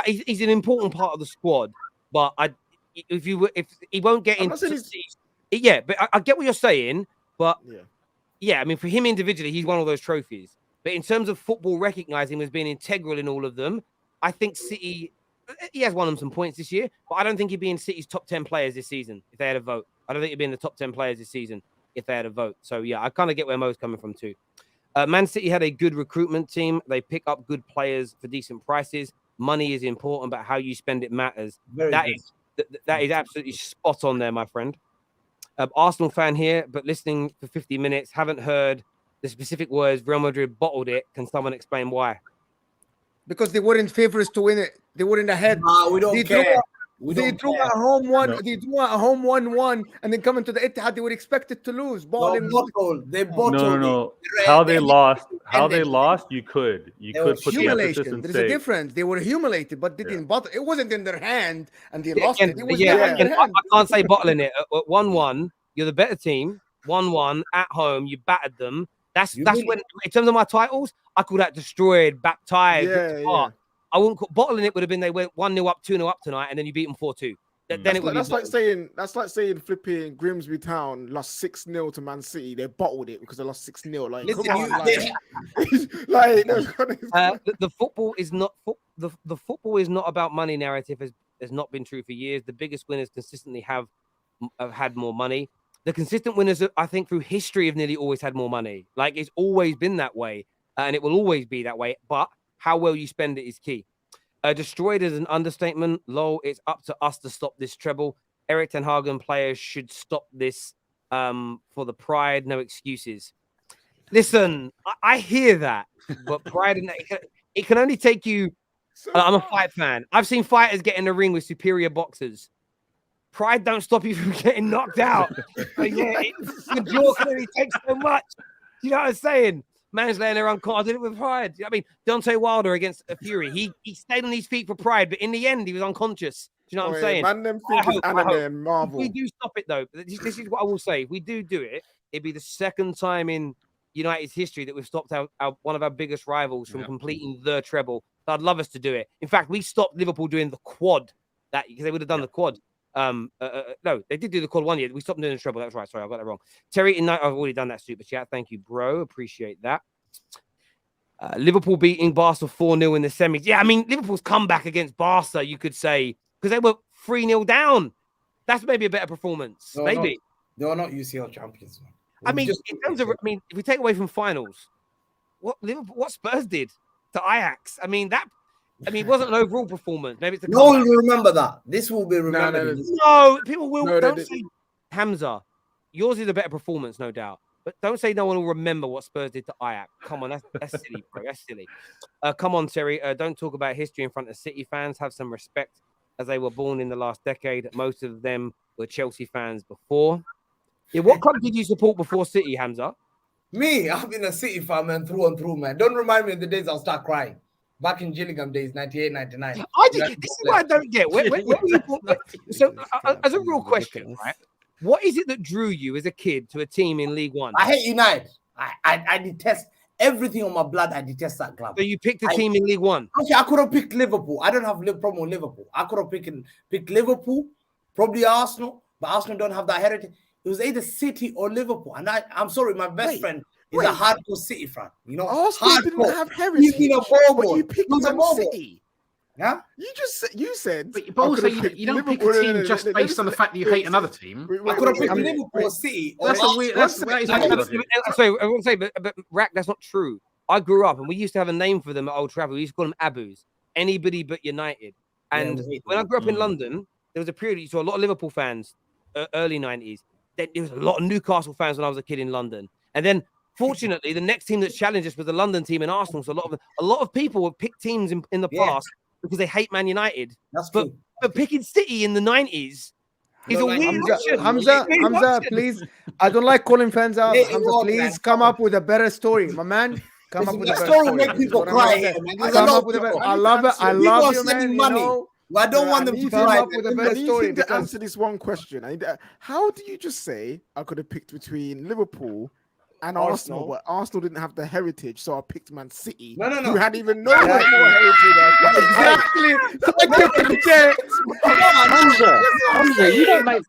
he's an important part of the squad. But if he won't get I'm not saying into, yeah, but I get what you're saying, but Yeah. yeah, I mean, for him individually, he's won all those trophies. But in terms of football recognizing him as being integral in all of them, I think City, he has won them some points this year, but I don't think he'd be in City's top 10 players this season if they had a vote. I don't think he'd be in the top 10 players this season if they had a vote. So yeah, I kind of get where Mo's coming from too. Man City had a good recruitment team. They pick up good players for decent prices. Money is important, but how you spend it matters. That is absolutely spot on there, my friend. Arsenal fan here, but listening for 50 minutes, haven't heard the specific words. Real Madrid bottled it. Can someone explain why? Because they weren't favorites to win it. They were in the head. Nah, we don't care. They drew at home 1-1, and then coming to the Etihad, they were expected to lose. They bottled. No. How they lost, you could put the emphasis and There's say a difference. They were humiliated, but they didn't bottle. It wasn't in their hand, and they lost Again, it. It was I in their hand. can't say bottling it. At 1-1, you're the better team. 1-1 at home, you battered them. That's when, in terms of my titles, I call that destroyed, baptized. Yeah. I wouldn't call bottling it. Would have been they went 1-0 up, 2-0 up tonight, and then you beat them 4-2. Then it would that's like saying flipping Grimsby Town lost 6-0 to Man City. They bottled it because they lost 6-0. Like, Listen, come on, the football is not the football is not about money narrative. Has not been true for years. The biggest winners consistently have had more money. The consistent winners, I think, through history have nearly always had more money. Like, it's always been that way, and it will always be that way. But how well you spend it is key. Destroyed is an understatement. Lol, it's up to us to stop this treble. Erik ten Hag players should stop this for the pride. No excuses. Listen, I hear that, but pride and it can only take you. I'm a fight fan. I've seen fighters get in the ring with superior boxers. Pride don't stop you from getting knocked out. But yeah, the jaw can only take so much. You know what I'm saying? Man's laying there unconscious. I did it with pride. I mean, Deontay Wilder against Fury. He stayed on his feet for pride, but in the end, he was unconscious. Do you know what I'm saying? Man, them think anime and Marvel. If we do stop it, though, this is what I will say. If we do it, it'd be the second time in United's history that we've stopped one of our biggest rivals from completing the treble. So I'd love us to do it. In fact, we stopped Liverpool doing the quad because they would have done the quad. No, they did do the quad 1 year. We stopped doing the treble. That's right. Sorry, I got that wrong. Terry Tonight, I've already done that super chat. Thank you, bro. Appreciate that. Liverpool beating Barca 4-0 in the semis. Yeah, I mean, Liverpool's comeback against Barca, you could say, because they were 3-0 down. That's maybe a better performance. They were not UCL champions. Man. I mean, in terms of, if we take away from finals, what Spurs did to Ajax, it wasn't an overall performance. Maybe it's no one will remember that. This will be remembered. No, people will. Don't say Hamza. Yours is a better performance, no doubt. But don't say no one will remember what Spurs did to Ajax. Come on, that's silly, bro. That's silly. Come on, Terry. Don't talk about history in front of City fans. Have some respect, as they were born in the last decade. Most of them were Chelsea fans before. Yeah, what club did you support before City, Hamza? Me, I've been a City fan, man, through and through, man. Don't remind me of the days I'll start crying. Back in Gillingham days, 98, 99. This is what I don't get. So, as a real question, right? What is it that drew you as a kid to a team in League One? I hate United. I detest everything on my blood. I detest that club. So you picked a team in League One? Okay, I could have picked Liverpool. I don't have a problem with Liverpool. I could have picked Liverpool, probably Arsenal, but Arsenal don't have that heritage. It was either City or Liverpool. And I'm sorry, my best friend is a hardcore City fan. You know, Arsenal didn't have heritage. You picked Man City. Yeah, you said, but also you don't pick a team just based on the fact that you hate another team. I could have picked Liverpool or City. That's a weird. Sorry, I won't say, but Rack, that's not true. I grew up and we used to have a name for them at Old Trafford. We used to call them Abus, anybody but United. And when I grew up in London, there was a period you saw a lot of Liverpool fans, early 90s. There was a lot of Newcastle fans when I was a kid in London. And then, fortunately, the next team that challenged us was the London team in Arsenal. So a lot of people would pick teams in the past because they hate Man United. But picking City in the 90s is a weird option. Hamza, please. I don't like calling fans out. Hamza, please come up with a better story, my man. Come up with a better story. Make people cry. I love it. I love you, man. Money. I don't want them to come cry. up with a better story. To answer this one question, how do you just say I could have picked between Liverpool and Arsenal. Arsenal, but Arsenal didn't have the heritage, so I picked Man City. No. Who had even no more heritage. Exactly. Thank you for the chance. Hamza, you don't make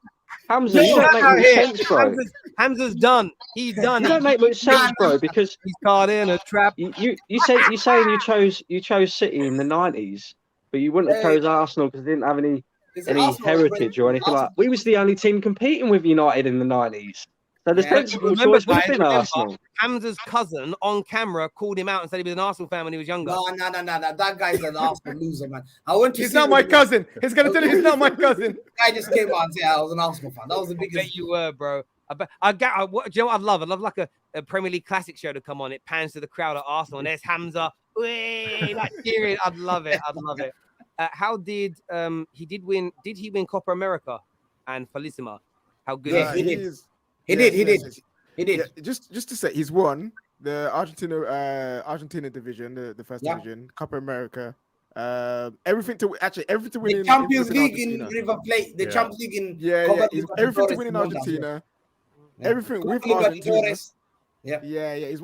much sense, bro. Hamza's done. He's done. You don't make much sense, bro, because he's caught in a trap. You saying you chose City in the 90s, but you wouldn't have chose Arsenal because they didn't have any heritage or anything like that. We was the only team competing with United in the 90s. So the sensible choice would have been Arsenal. Hamza's cousin on camera called him out and said he was an Arsenal fan when he was younger. No. That guy's an Arsenal loser, man. I went to. He's not my cousin. He's gonna tell you he's not my cousin. I just came out and said I was an Arsenal fan. That was the biggest. I bet you were, bro. Do you know what I'd love? I'd love like a Premier League classic show to come on. It pans to the crowd at Arsenal, and there's Hamza. Like cheering. I'd love it. How did he win? Did he win Copa America and Felicima? How good? Yeah, he did. He did. Yeah, just to say, he's won the Argentina division, the first division, Copa America, everything to win the Champions League in River Plate, the Champions League in everything to win in Argentina, everything with Argentina. He's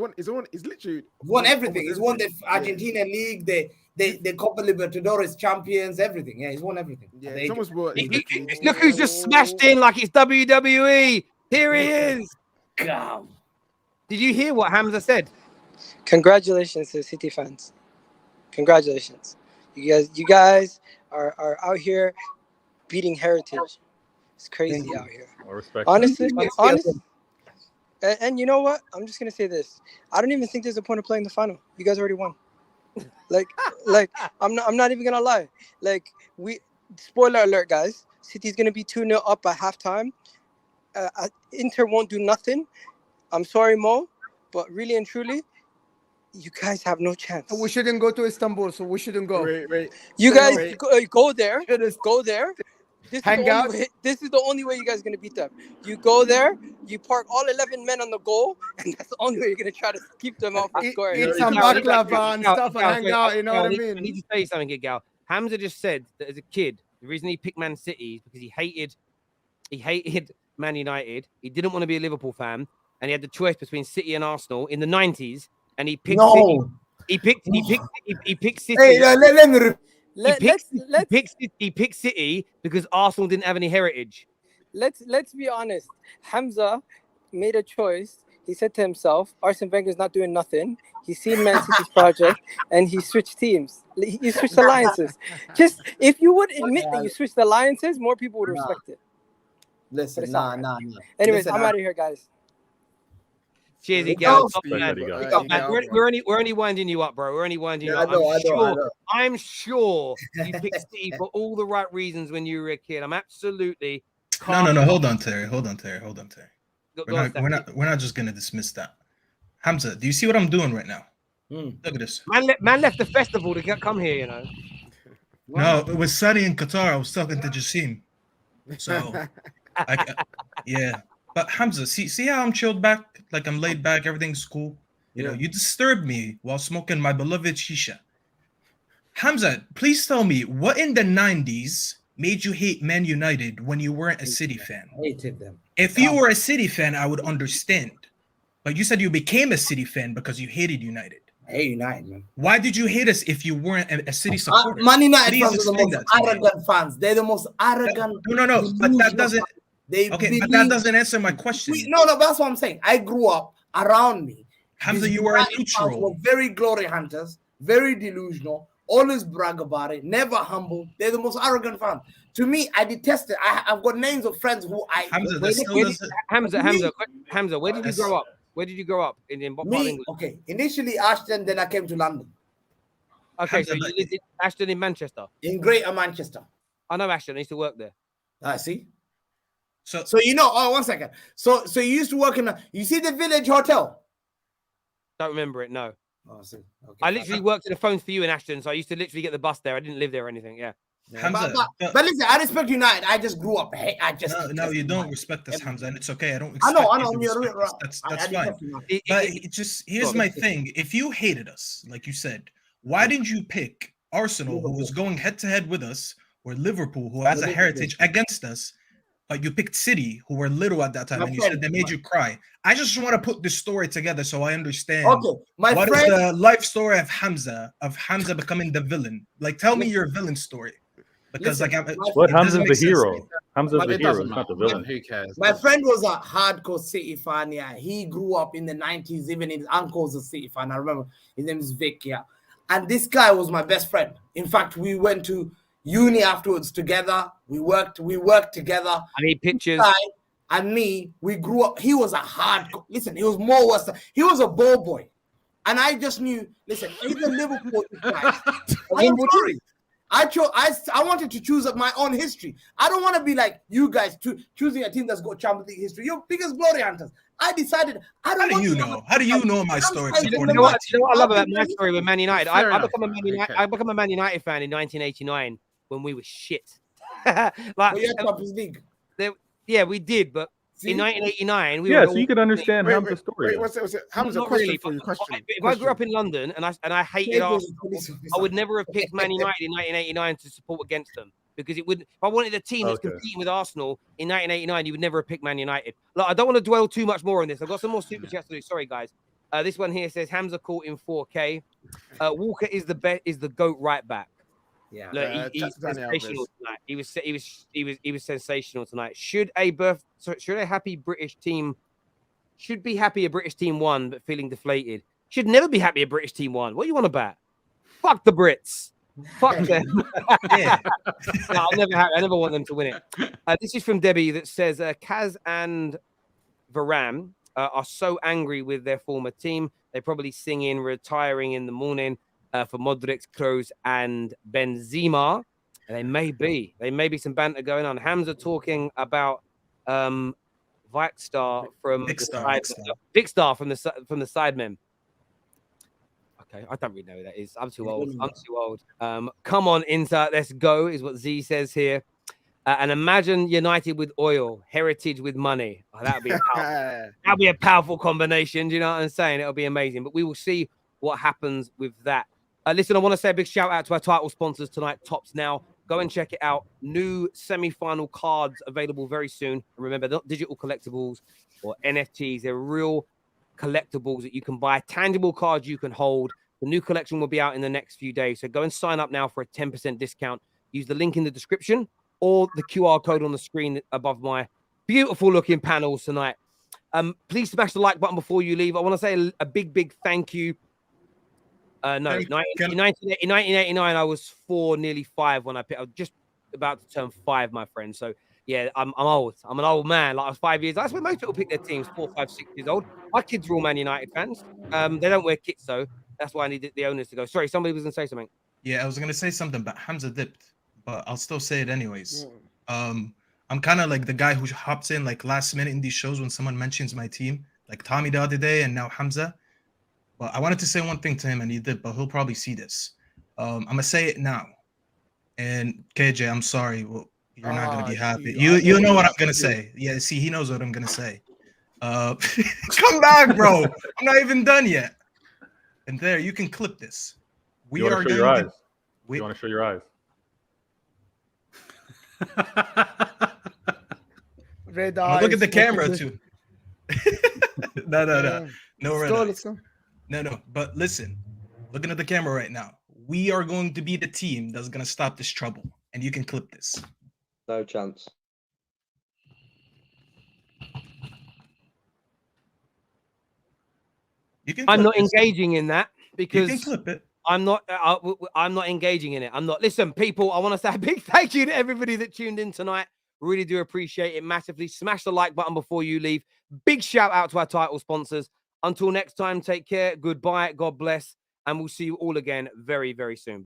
literally won everything. He's won the Argentina League, the Copa Libertadores champions, everything. Yeah, he's won everything. Yeah, it's almost what. Look who's just smashed in like it's WWE. Here he is. God. Did you hear what Hamza said? Congratulations to City fans. Congratulations. You guys are out here beating heritage. It's crazy out here. Honestly. And you know what? I'm just gonna say this. I don't even think there's a point of playing the final. You guys already won. Like I'm not even gonna lie. Like spoiler alert, guys. City's gonna be 2-0 up at halftime. Inter won't do nothing. I'm sorry, Mo, but really and truly, you guys have no chance. We shouldn't go to Istanbul, so we shouldn't go. You guys go there. Go there. Hang out. This is the only way you guys are going to beat them. You go there, you park all 11 men on the goal, and that's the only way you're going to try to keep them out from scoring. Eat some baklava and stuff and hang out, you know what I mean? I need to tell you something, Gal. Hamza just said that as a kid, the reason he picked Man City is because he hated Man United. He didn't want to be a Liverpool fan, and he had the choice between City and Arsenal in the 90s, and he picked City. He picked City. Hey, let me He picked City because Arsenal didn't have any heritage. Let's be honest. Hamza made a choice. He said to himself, Arsene Wenger's not doing nothing. He's seen Man City's project, and he switched teams. He switched alliances. Just if you would admit that you switched alliances, more people would respect it. Listen, nah. Anyways, I'm out of here, guys. Cheers, Gal. We're only winding you up, bro. We're only winding you up. I'm sure you picked City for all the right reasons when you were a kid. I'm absolutely. No. Hold on, Terry. We're not just gonna dismiss that. Hamza, do you see what I'm doing right now? Look at this. Man left the festival to come here, you know. No, it was sunny in Qatar. I was talking to Jassim. So, yeah. But Hamza, see how I'm chilled back? Like I'm laid back, everything's cool. You know, you disturbed me while smoking my beloved shisha. Hamza, please tell me, what in the 90s made you hate Man United when you weren't a City fan? I hated them. If you were a City fan, I would understand. But you said you became a City fan because you hated United. I hate United, man. Why did you hate us if you weren't a City supporter? Man United fans are the most arrogant fans. They're the most arrogant. No. But that doesn't. But that doesn't answer my question. No, that's what I'm saying. I grew up around me. Hamza, you were a neutral. Were very glory hunters, very delusional, always brag about it, never humble. They're the most arrogant fans. To me, I detest it. I've got names of friends who I. Hamza, where did you grow up? Where did you grow up in what part of England? Okay, initially Ashton, then I came to London. Okay, Hamza, so you lived in Ashton in Manchester. In Greater Manchester. I know Ashton. I used to work there. I see. So you know. Oh, 1 second. So you used to work in you see the Village Hotel? Don't remember it. No. Oh, I see. Okay, I literally worked in the phones for you in Ashton, so I used to literally get the bus there. I didn't live there or anything. Yeah. Hamza, but listen, I respect United. I just grew up. No, you don't respect us, Hamza, and it's okay. I don't. I know. That's fine. But here's my thing. If you hated us, like you said, why didn't you pick Arsenal, who was going head to head with us, or Liverpool, who has a heritage against us? You picked City, who were little at that time, and you said they made you cry. I just want to put this story together so I understand. Okay, what is the life story of Hamza becoming the villain? Like, tell me your villain story. Because Hamza's the hero. Hamza's the hero. It's not the villain. Who cares? My friend was a hardcore City fan. Yeah, he grew up in the 90s. Even his uncle's a City fan. I remember his name is Vic. Yeah, and this guy was my best friend. In fact, we went to uni afterwards together. We worked together. I need pictures. This guy and me, we grew up. He was a hardcore. Listen, he was more worse. He was a ball boy, and I just knew. Listen, he's a Liverpool guy. I'm sorry. I wanted to choose my own history. I don't want to be like you guys choosing a team that's got Champions League history. You're biggest glory hunters. I decided I don't. How do you know? How do you know my story? You know what I love about my story with Man United? I become a Man United fan in 1989 when we were shit. Champions League. Yeah, we did, but in 1989, we were so you could understand Hamza's story. What's it? Hamza's a question for you. If I grew up in London and I hated Arsenal, I would never have picked Man United in 1989 to support against them because it would. If I wanted a team that's competing with Arsenal in 1989, you would never have picked Man United. Look, I don't want to dwell too much more on this. I've got some more super chats to do. Sorry, guys. This one here says Hamza caught in 4K. Walker is the GOAT right back. Yeah, look, he's sensational tonight. He was sensational tonight. Should a happy British team be happy a British team won but feeling deflated? Should never be happy a British team won. What do you want about? Fuck the Brits. Fuck them. Yeah. No, I never want them to win it. This is from Debbie that says Kaz and Varane are so angry with their former team. They probably sing in retiring in the morning. For Modric, Kroos, and Benzema. And they may be some banter going on. Hamza talking about Vicstar from Vicstar from the Sidemen. Okay, I don't really know who that is. I'm too old. Come on, Inter, let's go, is what Z says here. And imagine United with oil, heritage with money. Oh, that'd be a powerful combination. Do you know what I'm saying? It'll be amazing. But we will see what happens with that. Listen, I want to say a big shout out to our title sponsors tonight, Tops Now. Go and check it out. New semi-final cards available very soon. And remember, not digital collectibles or NFTs. They're real collectibles that you can buy, tangible cards you can hold. The new collection will be out in the next few days. So go and sign up now for a 10% discount. Use the link in the description or the QR code on the screen above my beautiful looking panels tonight. Please smash the like button before you leave. I want to say a big thank you. In 1989, I was 4, nearly 5 when I picked. I was just about to turn 5, my friend. So yeah, I'm old. I'm an old man. Like I was 5 years. That's when most people pick their teams, 4, 5, 6 years old. My kids are all Man United fans. They don't wear kits though. That's why I needed the owners to go. Sorry, somebody was gonna say something. Yeah, I was gonna say something, but Hamza dipped. But I'll still say it anyways. I'm kind of like the guy who hops in like last minute in these shows when someone mentions my team, like Tommy the other day, and now Hamza. But I wanted to say one thing to him, and he did, but he'll probably see this. I'm gonna say it now. And KJ, I'm sorry. Well, you're not gonna be happy. You know what I'm gonna say. Yeah, see, he knows what I'm gonna say. Come back, bro. I'm not even done yet. And there, you can clip this. We you are show your eyes. You want to show your eyes? Red eyes. Look at the camera too. No red eyes. No. But listen, looking at the camera right now, we are going to be the team that's going to stop this trouble. And you can clip this. No chance. I'm not engaging in that because you can clip it. I'm not engaging in it. I'm not. Listen, people, I want to say a big thank you to everybody that tuned in tonight. Really do appreciate it massively. Smash the like button before you leave. Big shout out to our title sponsors. Until next time, take care. Goodbye. God bless. And we'll see you all again very, very soon.